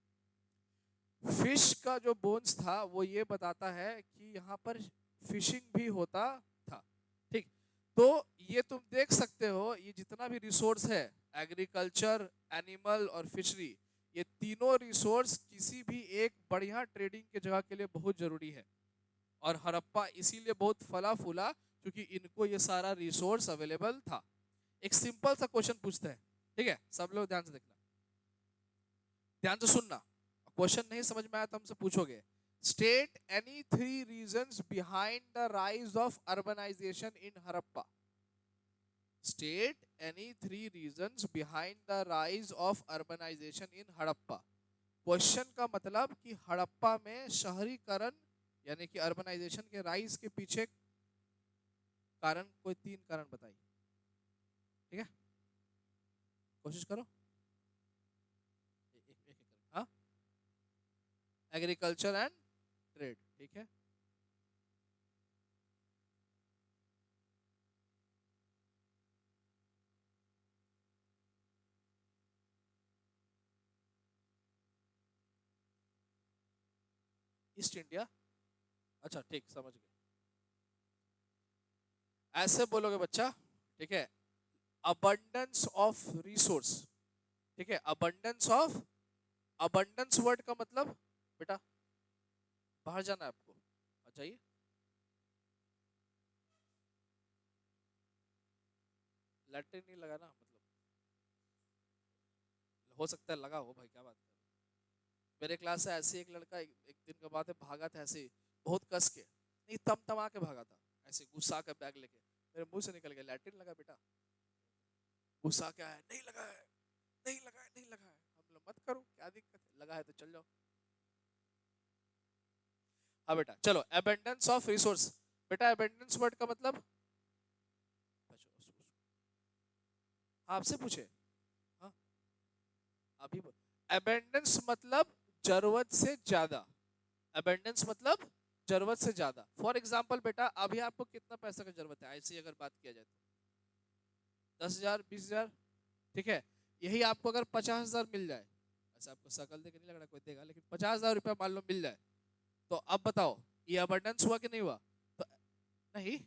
फिश का जो बोन्स था वो ये बताता है कि यहाँ पर फिशिंग भी होता था। ठीक, तो ये तुम देख सकते हो, ये जितना भी रिसोर्स है, एग्रीकल्चर, एनिमल और फिशरी, ये तीनों रिसोर्स किसी भी एक बढ़िया ट्रेडिंग के जगह के लिए बहुत जरूरी है। और हड़प्पा इसीलिए बहुत फला फूला, क्योंकि इनको ये सारा रिसोर्स अवेलेबल था। एक सिंपल सा क्वेश्चन पूछते हैं, ठीक है, सब लोग ध्यान से देखना, ध्यान से सुनना। क्वेश्चन नहीं समझ में आया तो हमसे पूछोगे। State any 3 reasons behind the rise of urbanization in Harappa. State any 3 reasons behind the rise of urbanization in Harappa. Question का मतलब कि हड़प्पा में शहरीकरण यानी कि अर्बनाइजेशन के राइज के पीछे कारण, कोई 3 कारण बताइए। ठीक है, कोशिश करो। एक हाँ, एग्रीकल्चर एंड ट्रेड। ठीक है, ईस्ट इंडिया, अच्छा ठीक, समझ गए। ऐसे बोलोगे बच्चा, ठीक है, अबंडेंस ऑफ रिसोर्स। ठीक है, अबंडेंस ऑफ, अबंडेंस वर्ड का मतलब बेटा, बाहर जाना है आपको, जाइए। लैटिन नहीं लगाना मतलब, हो सकता है लगा हो भाई, क्या बात कर रहे हो। मेरे क्लास से ऐसे एक लड़का एक दिन का बात है, भागा था ऐसे ही, बहुत कस के, नहीं तम तमा के भागा था, ऐसे गुस्सा का बैग लेके, मेरे मुंह से निकल गया, लैट्रिन लगा बेटा। गुस्सा क्या है, नहीं लगा है, नहीं लगा है, नहीं लगा है। हम लोग मत करो, क्या दिक्कत है, लगा है तो चल जाओ। हाँ बेटा चलो, अबंडेंस ऑफ रिसोर्स। बेटा अबंडेंस वर्ड का मतलब, हाँ, आपसे पूछे। हाँ, अभी अबंडेंस मतलब जरूरत से ज्यादा। अबंडेंस मतलब जरूरत से ज्यादा। फॉर एग्जाम्पल बेटा, अभी आपको कितना पैसा की जरूरत है, ऐसी अगर बात किया जाए तो 10,000, 20,000, ठीक है। यही आपको अगर 50,000 मिल जाए, ऐसा आपको शकल देख नहीं लग रहा कोई देगा, लेकिन 50,000 रुपया मान लो मिल जाए, तो अब बताओ ये अबंडेंस हुआ कि नहीं हुआ? तो नहीं,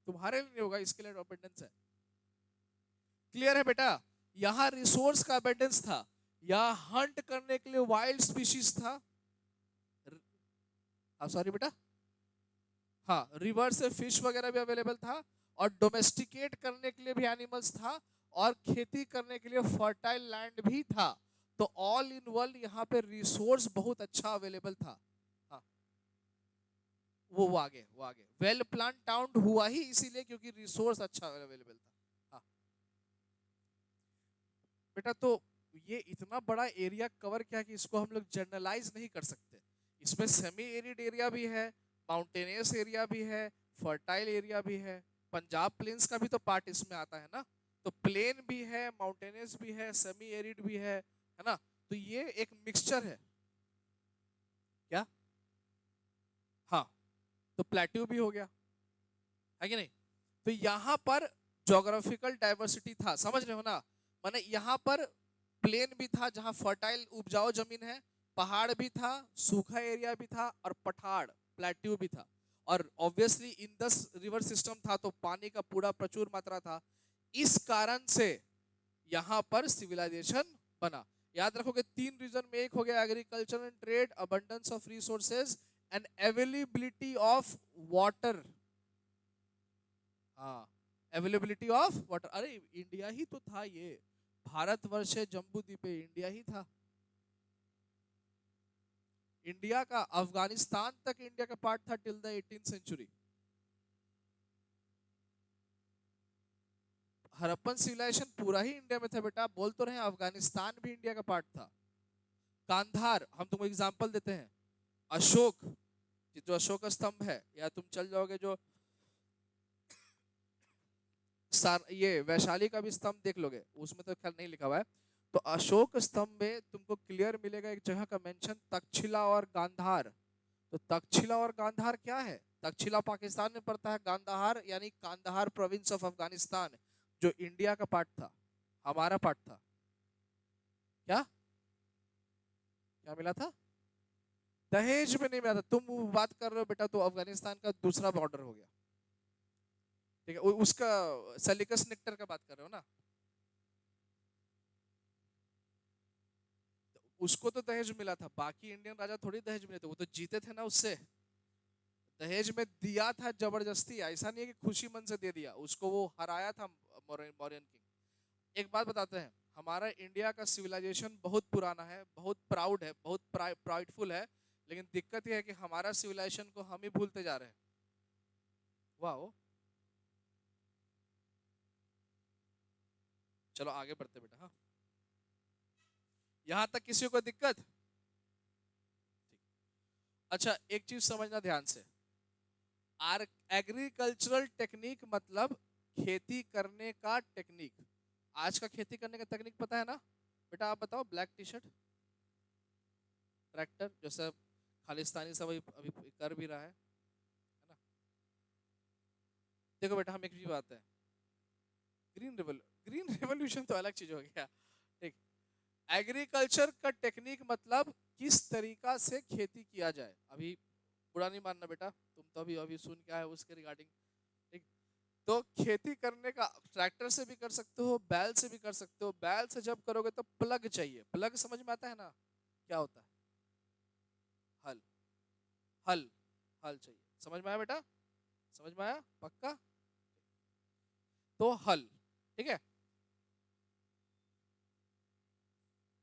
तुम्हारे लिए नहीं होगा, इसके लिए अबंडेंस है। क्लियर है बेटा? यहाँ रिसोर्स का अबंडेंस था, यहाँ हंट करने के लिए वाइल्ड स्पीशीज था। सॉरी बेटा, हाँ, रिवर से फिश वगैरह भी अवेलेबल था, और डोमेस्टिकेट करने के लिए भी एनिमल्स था, और खेती करने के लिए फर्टाइल लैंड भी था। तो ऑल इन वन यहाँ पे रिसोर्स बहुत अच्छा अवेलेबल था। हाँ, वो आगे, वो आगे वेल प्लान टाउन हुआ ही इसीलिए क्योंकि रिसोर्स अच्छा अवेलेबल था। हाँ बेटा, तो ये इतना बड़ा एरिया कवर किया कि इसको हम लोग जनरलाइज नहीं कर सकते। इसमें सेमी एरिड एरिया भी है, माउंटेनियस एरिया भी है, फर्टाइल एरिया भी है। पंजाब प्लेन्स का भी तो पार्ट इसमें आता है ना। तो प्लेन भी है, माउंटेनियस भी है, सेमी एरिड भी है ना। तो ये एक मिक्सचर है। क्या? हाँ, तो प्लेट्यू भी हो गया, है कि नहीं? तो यहाँ पर जोग्राफिकल डाइवर्सिटी था, समझ रहे हो ना? माने यहाँ पर प्लेन भी था जहाँ फर्टाइल उपजाऊ जमीन है, पहाड़ भी था, सूखा एरिया भी था, और पठार प्लेट्यू भी था। और ऑब्वियसली इंडस रिवर सिस्टम था, तो पानी का पूरा प्रचुर मात्रा था। इस कारण से यहाँ पर सिविलाइजेशन बना। याद रखोगे, तीन रीजन में एक हो गया agriculture and trade, abundance of resources, and availability of water. हाँ, अवेलेबिलिटी ऑफ वाटर। अरे इंडिया ही तो था ये, भारतवर्ष जम्बू द्वीपे इंडिया ही था। इंडिया का अफगानिस्तान तक इंडिया का पार्ट था till the 18th century. Harappan civilization पूरा ही इंडिया में था बेटा, बोल तो रहे हैं, अफगानिस्तान भी इंडिया का पार्ट था। कांधार, हम तुमको एग्जांपल देते हैं, अशोक, जो अशोक स्तंभ है, या तुम चल जाओगे जो ये वैशाली का भी स्तंभ देख लोगे, उसमें तो खैर नहीं लिखा हुआ है। तो अशोक स्तंभ में तुमको क्लियर मिलेगा एक जगह का मेंशन, तक्षशिला और गांधार। तो तक्षशिला और गांधार क्या है? तक्षशिला पाकिस्तान में पड़ता है, गांधार यानी कांधार प्रोविंस ऑफ अफगानिस्तान, जो इंडिया का पार्ट था, हमारा पार्ट था। क्या क्या मिला था? दहेज में नहीं मिला था, तुम बात कर रहे हो बेटा, तो अफगानिस्तान का दूसरा बॉर्डर हो गया, ठीक है, उसका सेलिकस नेक्टर का बात कर रहे हो ना। उसको तो दहेज मिला था, बाकी इंडियन राजा थोड़ी दहेज मिले थे, वो तो जीते थे ना उससे। दहेज में दिया था जबरदस्ती, ऐसा नहीं है कि खुशी मन से दे दिया, उसको वो हराया था मौर्यन किंग। एक बात बताते हैं, हमारा इंडिया का सिविलाइजेशन बहुत पुराना है, बहुत प्राउड है, बहुत प्राउडफुल है, लेकिन दिक्कत यह है कि हमारा सिविलाइजेशन को हम ही भूलते जा रहे हैं। वाह, चलो आगे बढ़ते बेटा। हाँ, यहां तक किसी को दिक्कत? अच्छा, एक चीज समझना ध्यान से, आर एग्रीकल्चरल टेक्निक मतलब खेती करने का टेक्निक। आज का खेती करने का टेक्निक पता है ना बेटा? आप बताओ, ब्लैक टी शर्ट, ट्रैक्टर, जो सब खालिस्तानी सब अभी अभी कर भी रहा है ना। देखो बेटा, हम एक चीज बात है, ग्रीन रेवोल्यूशन तो अलग चीज हो गया, ठीक। एग्रीकल्चर का टेक्निक मतलब किस तरीका से खेती किया जाए। अभी बुरा नहीं मानना बेटा, तुम तो अभी अभी सुन के आए उसके रिगार्डिंग, ठीक। तो खेती करने का ट्रैक्टर से भी कर सकते हो, बैल से भी कर सकते हो। बैल से जब करोगे तो प्लग चाहिए, प्लग समझ में आता है ना, क्या होता है? हल, हल, हल चाहिए, समझ में आया बेटा? समझ में आया पक्का? तो हल, ठीक है।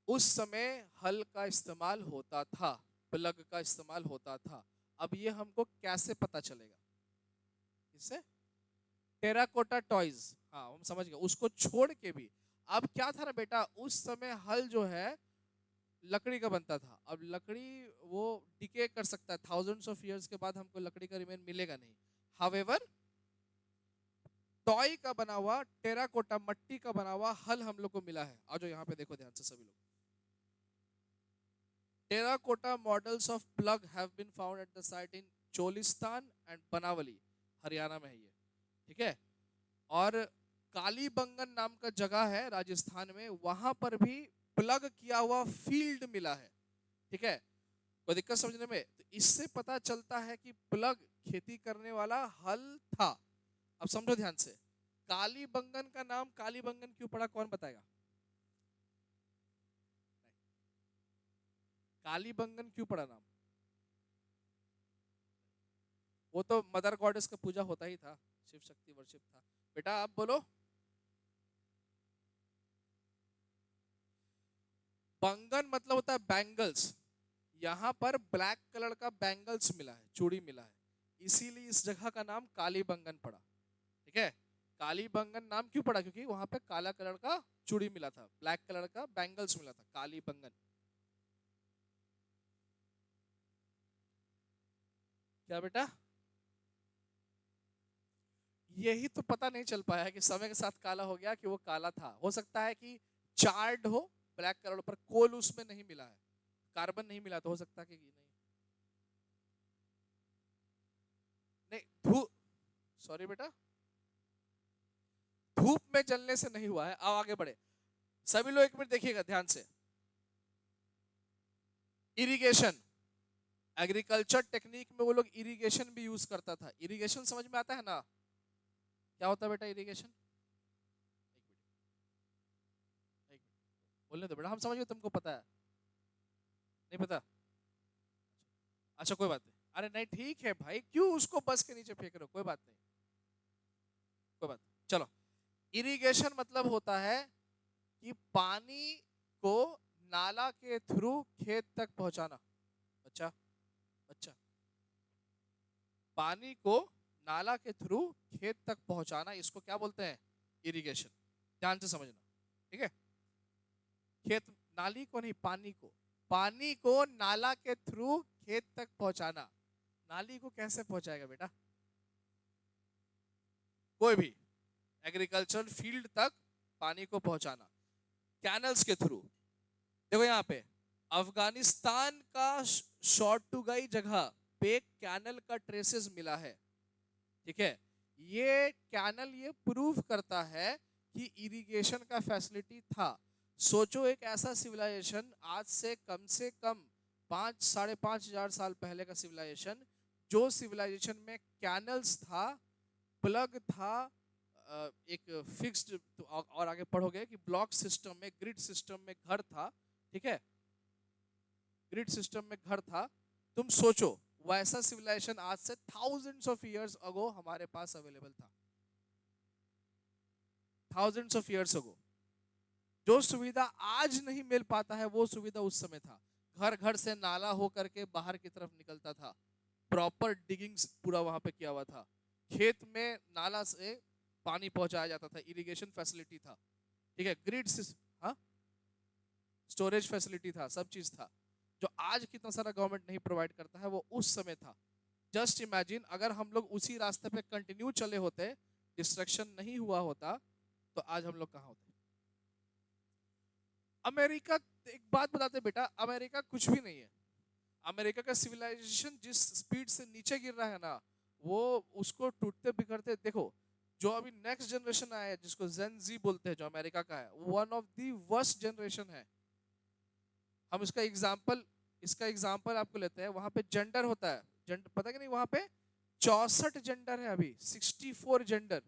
उस समय हल का इस्तेमाल होता था, प्लग का इस्तेमाल होता था। अब ये हमको कैसे पता चलेगा? इससे टेराकोटा टॉयज, हाँ हम समझ गए। उसको छोड़ के भी अब क्या था ना बेटा, उस समय हल जो है लकड़ी का बनता था। अब लकड़ी वो डिके कर सकता है, थाउजेंड्स ऑफ इयर्स के बाद हमको लकड़ी का रिमेन मिलेगा नहीं। हावेवर टॉय का बना हुआ, टेराकोटा मट्टी का बना हुआ हल हम लोग को मिला है। आज यहाँ पे देखो ध्यान से सभी लोग। Terracotta models of plough have been found at the site in Cholistan and Banawali, Haryana में है ये, ठीक है। और कालीबंगन नाम का जगह है राजस्थान में, वहां पर भी प्लग किया हुआ फील्ड मिला है, ठीक है। कोई दिक्कत समझने में? तो इससे पता चलता है कि प्लग खेती करने वाला हल था। अब समझो ध्यान से, कालीबंगन का नाम कालीबंगन क्यों पड़ा, कौन बताएगा? कालीबंगन क्यों पड़ा नाम? वो तो मदर गॉडेस का पूजा होता ही था, शिव शक्ति वर्शिप था। बेटा आप बोलो। बंगन मतलब होता है बैंगल्स। यहाँ पर ब्लैक कलर का बैंगल्स मिला है, चूड़ी मिला है, इसीलिए इस जगह का नाम कालीबंगन पड़ा, ठीक है। कालीबंगन नाम क्यों पड़ा? क्योंकि वहां पे काला कलर का चूड़ी मिला था, ब्लैक कलर का बैंगल्स मिला था, कालीबंगन। क्या बेटा? यही तो पता नहीं चल पाया है कि समय के साथ काला हो गया कि वो काला था। हो सकता है कि चार्ड हो ब्लैक कलर पर, कोल उसमें नहीं मिला है, कार्बन नहीं मिला, तो हो सकता है कि नहीं। नहीं धूप, सॉरी बेटा, धूप में जलने से नहीं हुआ है। आओ आगे बढ़े सभी लोग, एक मिनट देखिएगा ध्यान से। इरिगेशन, एग्रीकल्चर टेक्निक में वो लोग इरिगेशन भी यूज करता था। इरिगेशन समझ में आता है ना? क्या होता है बेटा इरिगेशन? बोलने दो बेटा, हम समझ गए, तुमको पता है। नहीं पता? अच्छा कोई बात नहीं, अरे नहीं ठीक है भाई, क्यों उसको बस के नीचे फेंक रहे हो, कोई बात नहीं, कोई बात नहीं। चलो, इरिगेशन मतलब होता है कि पानी को नाला के थ्रू खेत तक पहुंचाना। अच्छा, अच्छा, पानी को नाला के थ्रू खेत तक पहुंचाना, इसको क्या बोलते हैं? इरिगेशन। ध्यान से समझना, ठीक है। खेत, नाली को नहीं, पानी को, पानी को नाला के थ्रू खेत तक पहुंचाना। नाली को कैसे पहुंचाएगा बेटा? कोई भी एग्रीकल्चर फील्ड तक पानी को पहुंचाना कैनल्स के थ्रू। देखो यहाँ पे अफगानिस्तान का शॉर्टुगाई जगह पे कैनल का ट्रेसेस मिला है, ठीक है। ये कैनल ये प्रूव करता है कि इरिगेशन का फैसिलिटी था। सोचो एक ऐसा सिविलाइजेशन, आज से कम 5-5.5 हजार साल पहले का सिविलाइजेशन, जो सिविलाइजेशन में कैनल्स था, प्लग था, एक फिक्स्ड, और आगे पढ़ोगे कि ब्लॉक सिस्टम में, ग्रिड सिस्टम में घर था, ठीक है, ग्रिड सिस्टम में घर था। तुम सोचो वैसा सिविलाइजेशन आज से थाउजेंड्स ऑफ इयर्स अगो हमारे पास अवेलेबल था, थाउजेंड्स ऑफ इयर्स अगो। जो सुविधा आज नहीं मिल पाता है वो सुविधा उस समय था। घर घर से नाला हो करके बाहर की तरफ निकलता था, प्रॉपर डिगिंग्स पूरा वहां पे किया हुआ था, खेत में नाला से पानी पहुंचाया जाता था, इरिगेशन फैसिलिटी था, ठीक है, ग्रिड, हाँ, स्टोरेज फैसिलिटी था, सब चीज था। जो आज कितना सारा गवर्नमेंट नहीं प्रोवाइड करता है वो उस समय था। जस्ट इमेजिन अगर हम लोग उसी रास्ते पे कंटिन्यू चले होते, डिस्ट्रक्शन नहीं हुआ होता, तो आज हम लोग कहाँ होते? अमेरिका, एक बात बताते बेटा, अमेरिका कुछ भी नहीं है। अमेरिका का सिविलाइजेशन जिस स्पीड से नीचे गिर रहा है ना, वो उसको टूटते बिखरते देखो। जो अभी नेक्स्ट जनरेशन आया है जिसको जेन जी बोलते हैं, जो अमेरिका का है, one of the worst generation है। हम इसका एग्जाम्पल आपको लेते हैं। वहां पे जेंडर होता है, जेंडर पता कि नहीं? वहां पे 64 जेंडर है, अभी 64 जेंडर।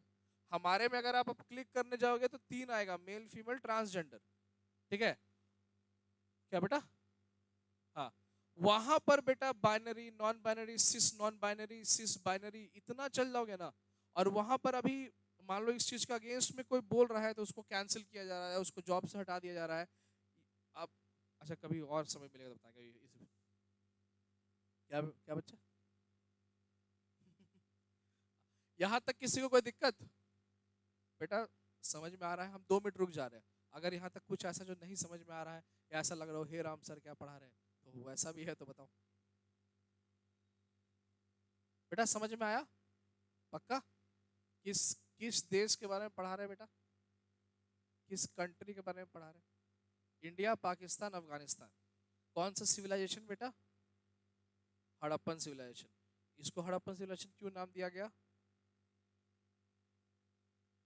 हमारे में अगर आप क्लिक करने जाओगे तो 3 आएगा, मेल फीमेल ट्रांसजेंडर, ठीक है। क्या बेटा? हाँ, वहां पर बेटा बाइनरी, नॉन बाइनरी, सिस नॉन बाइनरी, सिस बाइनरी, इतना चल जाओगे ना। और वहां पर अभी मान लो इस चीज का अगेंस्ट में कोई बोल रहा है तो उसको कैंसिल किया जा रहा है, उसको जॉब से हटा दिया जा रहा है। अब अच्छा कभी और समय मिलेगा तो बताएंगे क्या क्या बच्चा। यहाँ तक किसी को कोई दिक्कत बेटा समझ में आ रहा है? हम 2 मिनट रुक जा रहे हैं। अगर यहाँ तक कुछ ऐसा जो नहीं समझ में आ रहा है या ऐसा लग रहा हो हे राम सर क्या पढ़ा रहे हैं तो वैसा भी है तो बताओ। बेटा समझ में आया? पक्का? किस किस देश के बारे में पढ़ा रहे हैं बेटा? किस कंट्री के बारे में पढ़ा रहे हैं? इंडिया, पाकिस्तान, अफगानिस्तान। कौन सा सिविलाइजेशन बेटा? हड़प्पन सिविलाइजेशन। इसको हड़प्पन सिविलाइजेशन क्यों नाम दिया गया?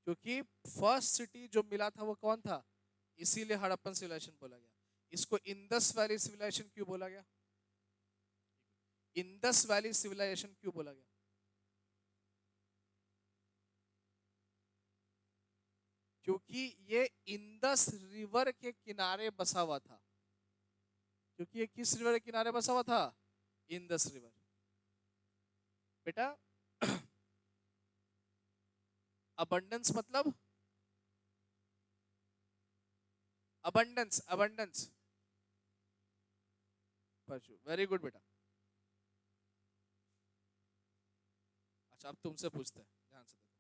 क्योंकि फर्स्ट सिटी जो मिला था वो कौन था, इसीलिए हड़प्पन सिविलाइजेशन बोला गया। इसको इंडस वैली सिविलाइजेशन क्यों बोला गया? इंडस वैली सिविलाइजेशन क्यों बोला गया? क्योंकि ये इंडस रिवर के किनारे बसा हुआ था। क्योंकि ये किस रिवर के किनारे बसा हुआ था? Indus river. बेटा अबंडेंस मतलब अबंडेंस, अबंडेंस। वेरी गुड बेटा। अच्छा अब तुमसे पूछते हैं, ध्यान से देखो।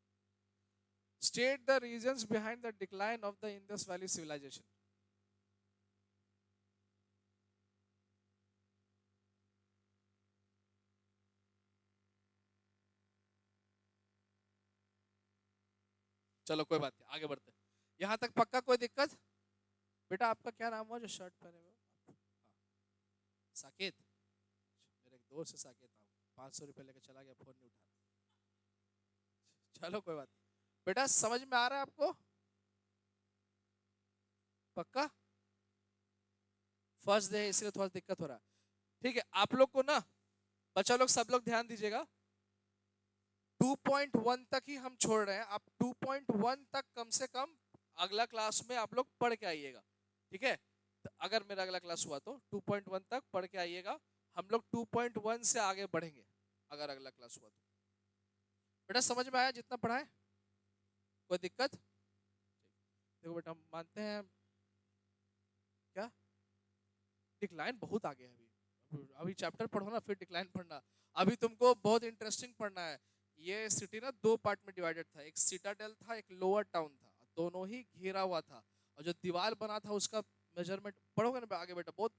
State the reasons behind the decline of the Indus valley civilization. चलो कोई बात नहीं, आगे बढ़ते हैं। यहां तक पक्का कोई दिक्कत? बेटा आपका क्या नाम हुआ जो शर्ट पहने हुए हो? हाँ, साकेत। मेरे एक दोस्त है साकेत नाम, 500 रुपये लेके चला गया, फोन नहीं उठा। चलो कोई बात नहीं। बेटा समझ में आ रहा है आपको? पक्का? फर्स्ट डे है इसलिए थोड़ा दिक्कत हो रहा है। ठीक है आप लोग को ना, बच्चा लोग सब लोग ध्यान दीजिएगा। 2.1 तक ही हम छोड़ रहे हैं। आप 2.1 तक कम से कम अगला क्लास में आप लोग पढ़ के आइएगा। ठीक है, तो अगर मेरा अगला क्लास हुआ तो 2.1 तक पढ़ के आइएगा। हम लोग 2.1 से आगे बढ़ेंगे अगर अगला क्लास हुआ तो। बेटा समझ में आया जितना पढ़ा है? कोई दिक्कत? देखो बेटा हम मानते हैं क्या डिक्लाइन बहुत आगे है। अभी अभी चैप्टर पढ़ो ना फिर डिक्लाइन पढ़ना। अभी तुमको बहुत इंटरेस्टिंग पढ़ना है। ये सिटी ना 2 पार्ट में डिवाइडेड था, एक सिटाडेल था एक लोअर टाउन था, दोनों ही घेरा हुआ था। और जो दीवार बना था उसका मेजरमेंट पढ़ोगे ना आगे बेटा, बहुत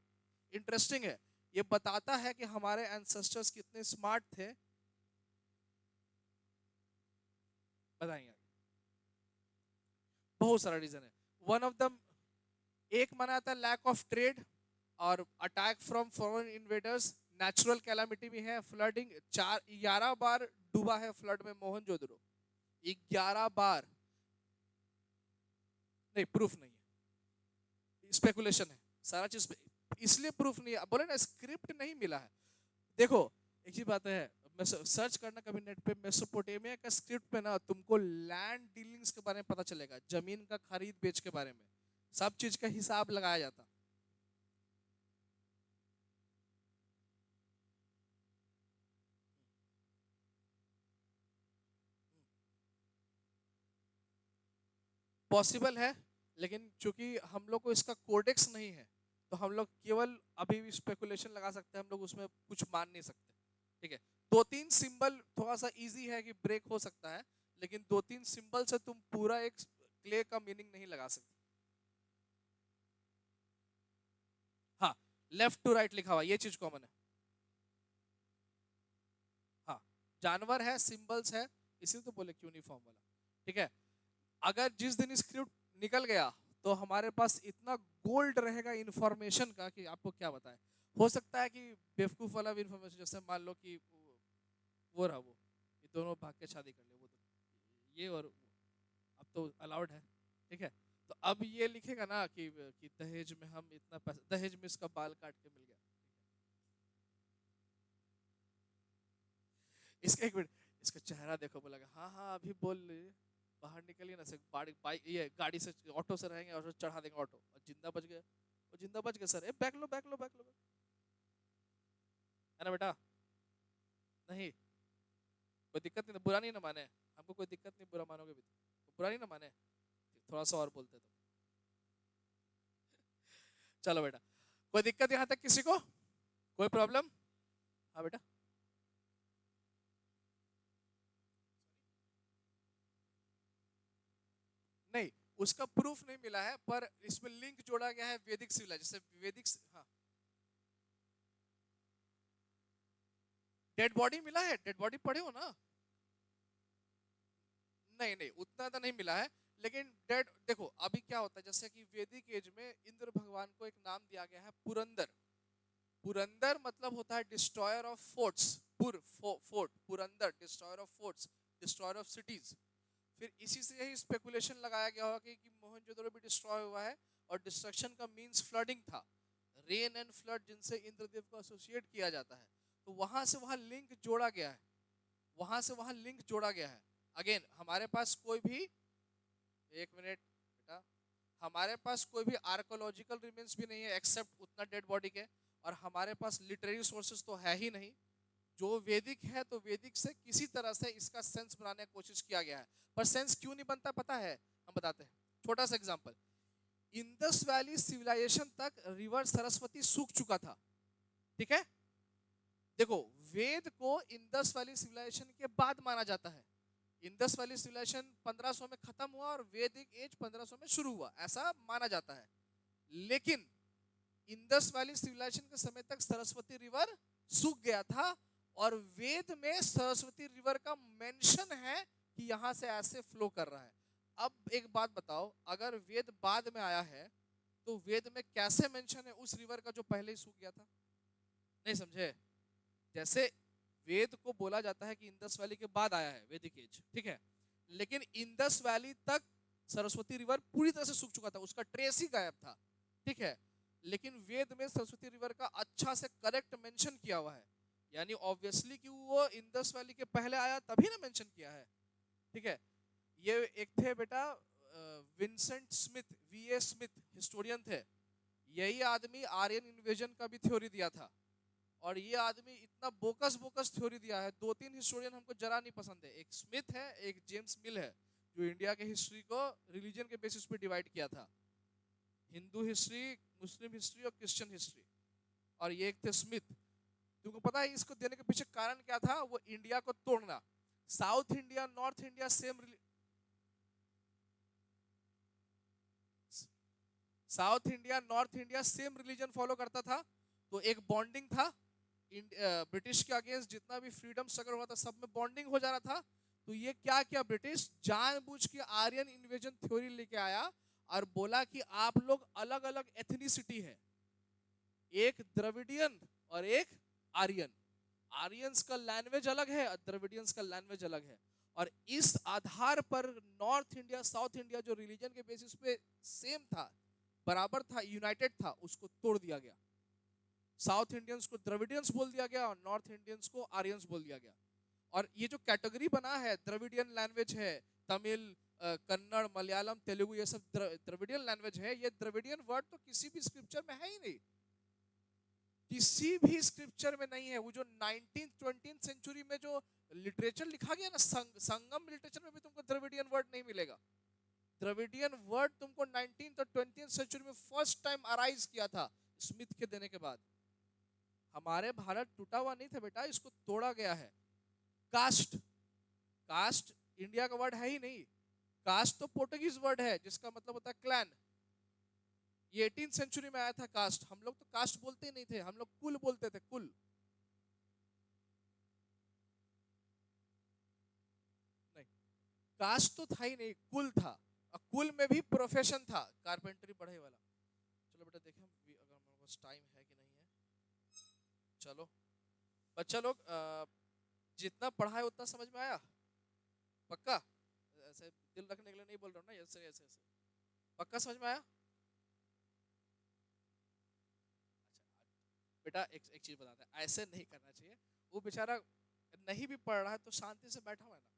इंटरेस्टिंग है। ये बताता है कि हमारे एंसेस्टर्स कितने स्मार्ट थे। बताएंगे बहुत सारा रीजन है। वन ऑफ द एक माना था लैक ऑफ ट्रेड और attack from foreign invaders. Natural calamity भी है, फ्लडिंग। 11 बार डूबा है फ्लड में मोहनजोदड़ो। 11 बार। नहीं प्रूफ नहीं है, स्पेकुलेशन है सारा चीज। इसलिए प्रूफ नहीं है, बोले ना स्क्रिप्ट नहीं मिला है। देखो एक ही बात है, मैं सर्च करना कभी नेट पे मेसोपोटामिया का स्क्रिप्ट पे ना तुमको लैंड डीलिंग्स के बारे में पता चलेगा, जमीन का खरीद बेच के बारे में सब चीज का हिसाब लगाया जाता। पॉसिबल है, लेकिन चूंकि हम लोग को इसका कोडेक्स नहीं है तो हम लोग केवल अभी भी स्पेकुलेशन लगा सकते हैं, हम लोग उसमें कुछ मान नहीं सकते। ठीक है, 2-3 सिंबल थोड़ा सा इजी है कि ब्रेक हो सकता है, लेकिन 2-3 सिंबल से तुम पूरा एक क्ले का मीनिंग नहीं लगा सकते। हाँ, लेफ्ट टू राइट लिखा हुआ ये चीज कॉमन है। हाँ, जानवर है, सिंबल्स है, इसी तो बोले यूनिफॉर्म वाला। ठीक है, अगर जिस दिन स्क्रिप्ट निकल गया तो हमारे पास इतना गोल्ड रहेगा इंफॉर्मेशन का कि आपको क्या बताएं। हो सकता है कि बेवकूफ वाला भी इंफॉर्मेशन, जैसे मान लो कि वो रहा वो ये दोनों भाग के शादी कर ले, वो तो ये और अब तो अलाउड है। ठीक है, तो अब ये लिखेगा ना कि दहेज में हम इतना पैसा, दहेज में इसका बाल काट के मिल गया। इसका एक मिनट, इसका चेहरा देखो, बोला हाँ हाँ अभी बोल ले, बाहर निकलिए ना से बाइक ये गाड़ी से ऑटो से रहेंगे और चढ़ा देंगे ऑटो और जिंदा बच गए। वो जिंदा बच गए सर, ए बैक लो बैक लो बैक लो, है ना बेटा? नहीं कोई दिक्कत नहीं, बुरा नहीं ना माने, हमको कोई दिक्कत नहीं, बुरा मानोगे भी तो बुरा नहीं ना माने, थोड़ा सा और बोलते तो। चलो बेटा, कोई दिक्कत यहां तक किसी को? कोई प्रॉब्लम? हाँ बेटा। नहीं, उसका प्रूफ नहीं मिला है, पर इसमें लिंक जोड़ा गया है वैदिक सिविलाइजेशन, जैसे वैदिक। हाँ, डेड बॉडी मिला है, डेड बॉडी पढ़े हो ना? नहीं नहीं, उतना तो नहीं मिला है, लेकिन डेड देखो अभी क्या होता है, जैसे कि वैदिक एज में इंद्र भगवान को एक नाम दिया गया है पुरंदर। पुरंदर मतलब होता है destroyer of forts. Fort Purandar, destroyer of forts, destroyer of cities. फिर इसी से यही स्पेकुलेशन लगाया गया होगा कि मोहनजोदड़ो भी डिस्ट्रॉय हुआ है, और डिस्ट्रक्शन का मींस फ्लडिंग था, रेन एंड फ्लड जिनसे इंद्रदेव को एसोसिएट किया जाता है। तो वहां से वहां लिंक जोड़ा गया है, वहां से वहां लिंक जोड़ा गया है। अगेन हमारे पास कोई भी, एक मिनट बेटा, हमारे पास कोई भी आर्कोलॉजिकल रिमेन्स भी नहीं है एक्सेप्ट उतना डेड बॉडी के, और हमारे पास लिटरेरी सोर्सेज तो है ही नहीं। जो वैदिक है तो वैदिक से किसी तरह से इसका सेंस बनाने की कोशिश किया गया है, पर सेंस क्यों नहीं बनता पता है? हम बताते हैं, छोटा सा एग्जांपल। इंडस वैली सिविलाइजेशन तक रिवर सरस्वती सूख चुका था, ठीक है? देखो, वेद को इंडस वैली सिविलाइजेशन के बाद माना जाता है। इंडस वैली सिविलाइजेशन 1500 में खत्म हुआ और वैदिक एज 1500 में शुरू हुआ, ऐसा माना जाता है। लेकिन इंडस वैली सिविलाइजेशन के समय तक सरस्वती रिवर सूख गया था, और वेद में सरस्वती रिवर का मेंशन है कि यहां से ऐसे फ्लो कर रहा है। अब एक बात बताओ, अगर वेद बाद में आया है तो वेद में कैसे मेंशन है उस रिवर का जो पहले ही सूख गया था? नहीं समझे? जैसे वेद को बोला जाता है कि इंडस वैली के बाद आया है वैदिक एज, ठीक है, लेकिन इंडस वैली तक सरस्वती रिवर पूरी तरह से सूख चुका था, उसका ट्रेस ही गायब था, ठीक है। लेकिन वेद में सरस्वती रिवर का अच्छा से करेक्ट मेंशन किया हुआ है, यानी ऑब्वियसली कि वो इंडस वैली के पहले आया तभी ना मेंशन किया है, ठीक है। ये एक थे बेटा विंसेंट स्मिथ, वीए स्मिथ, हिस्टोरियन थे। यही आदमी आर्यन इन्वेजन का भी थ्योरी दिया था, और ये आदमी इतना बोकस बोकस थ्योरी दिया है, दो तीन हिस्टोरियन हमको जरा नहीं पसंद है, एक स्मिथ है, एक जेम्स मिल है, जो इंडिया के हिस्ट्री को रिलीजन के बेसिस पे डिवाइड किया था, हिंदू हिस्ट्री, मुस्लिम हिस्ट्री और क्रिश्चियन हिस्ट्री। और ये एक थे स्मिथ। तुमको पता है इसको देने के पीछे कारण क्या था? वो इंडिया को तोड़ना। South India north India same, south India north India same religion follow करता था, तो एक बॉन्डिंग था। ब्रिटिश के अगेंस्ट जितना भी फ्रीडम स्ट्रगल हुआ था सब में बॉन्डिंग हो जा रहा था। तो ये क्या किया ब्रिटिश, जानबूझ के आर्यन इन्वेजन थ्योरी लेके आया और बोला कि आप लोग अलग अलग एथनिसिटी है, एक द्रविडियन और एक आर्यन। आर्यंस का लैंग्वेज अलग है और द्रविडियंस का लैंग्वेज अलग है, और इस आधार पर नॉर्थ इंडिया साउथ इंडिया जो रिलीजन के बेसिस पे सेम था, बराबर था, यूनाइटेड था, उसको तोड़ दिया गया। साउथ इंडियंस को द्रविडियंस बोल दिया गया और नॉर्थ इंडियंस को आर्यंस बोल दिया गया। और ये जो कैटेगरी बना है, द्रविडियन लैंग्वेज है, तमिल, कन्नड़, मलयालम, तेलुगु, ये सब द्रविडियन लैंग्वेज है। ये द्रविडियन वर्ड तो किसी भी स्क्रिप्चर में है ही नहीं, किसी भी स्क्रिप्चर में नहीं है। वो जो 19th 20th सेंचुरी में जो लिटरेचर लिखा गया ना, संगम लिटरेचर में भी तुमको द्रविडियन वर्ड नहीं मिलेगा। द्रविडियन वर्ड तुमको 19th और 20th सेंचुरी में फर्स्ट टाइम अराइज किया था स्मिथ के देने के बाद। हमारे भारत टूटा हुआ नहीं था बेटा, इसको तोड़ा गया है। कास्ट, कास्ट इंडिया का वर्ड है ही नहीं। कास्ट तो पोर्टुगीज वर्ड है जिसका मतलब होता है क्लैन। ये 18th सेंचुरी में आया था कास्ट। हम लोग तो कास्ट बोलते ही नहीं थे, हम लोग कुल बोलते थे, कुल। नहीं, कास्ट तो था ही नहीं, कुल था। और कुल में भी प्रोफेशन था, कारपेंटरी बढ़े वाला। चलो बेटा देखें अगर हमारे पास टाइम है कि नहीं है। चलो बच्चा लोग, जितना पढ़ा है उतना समझ में आया? पक्का? ऐसे दिल रखने के लिए नहीं बोल रहा हूँ ना, ऐसे ऐसे ऐसे। पक्का समझ में आया? अच्छा बेटा, एक चीज बताते हैं, ऐसे नहीं करना चाहिए। वो बेचारा नहीं भी पढ़ रहा है तो शांति से बैठा हुआ है ना,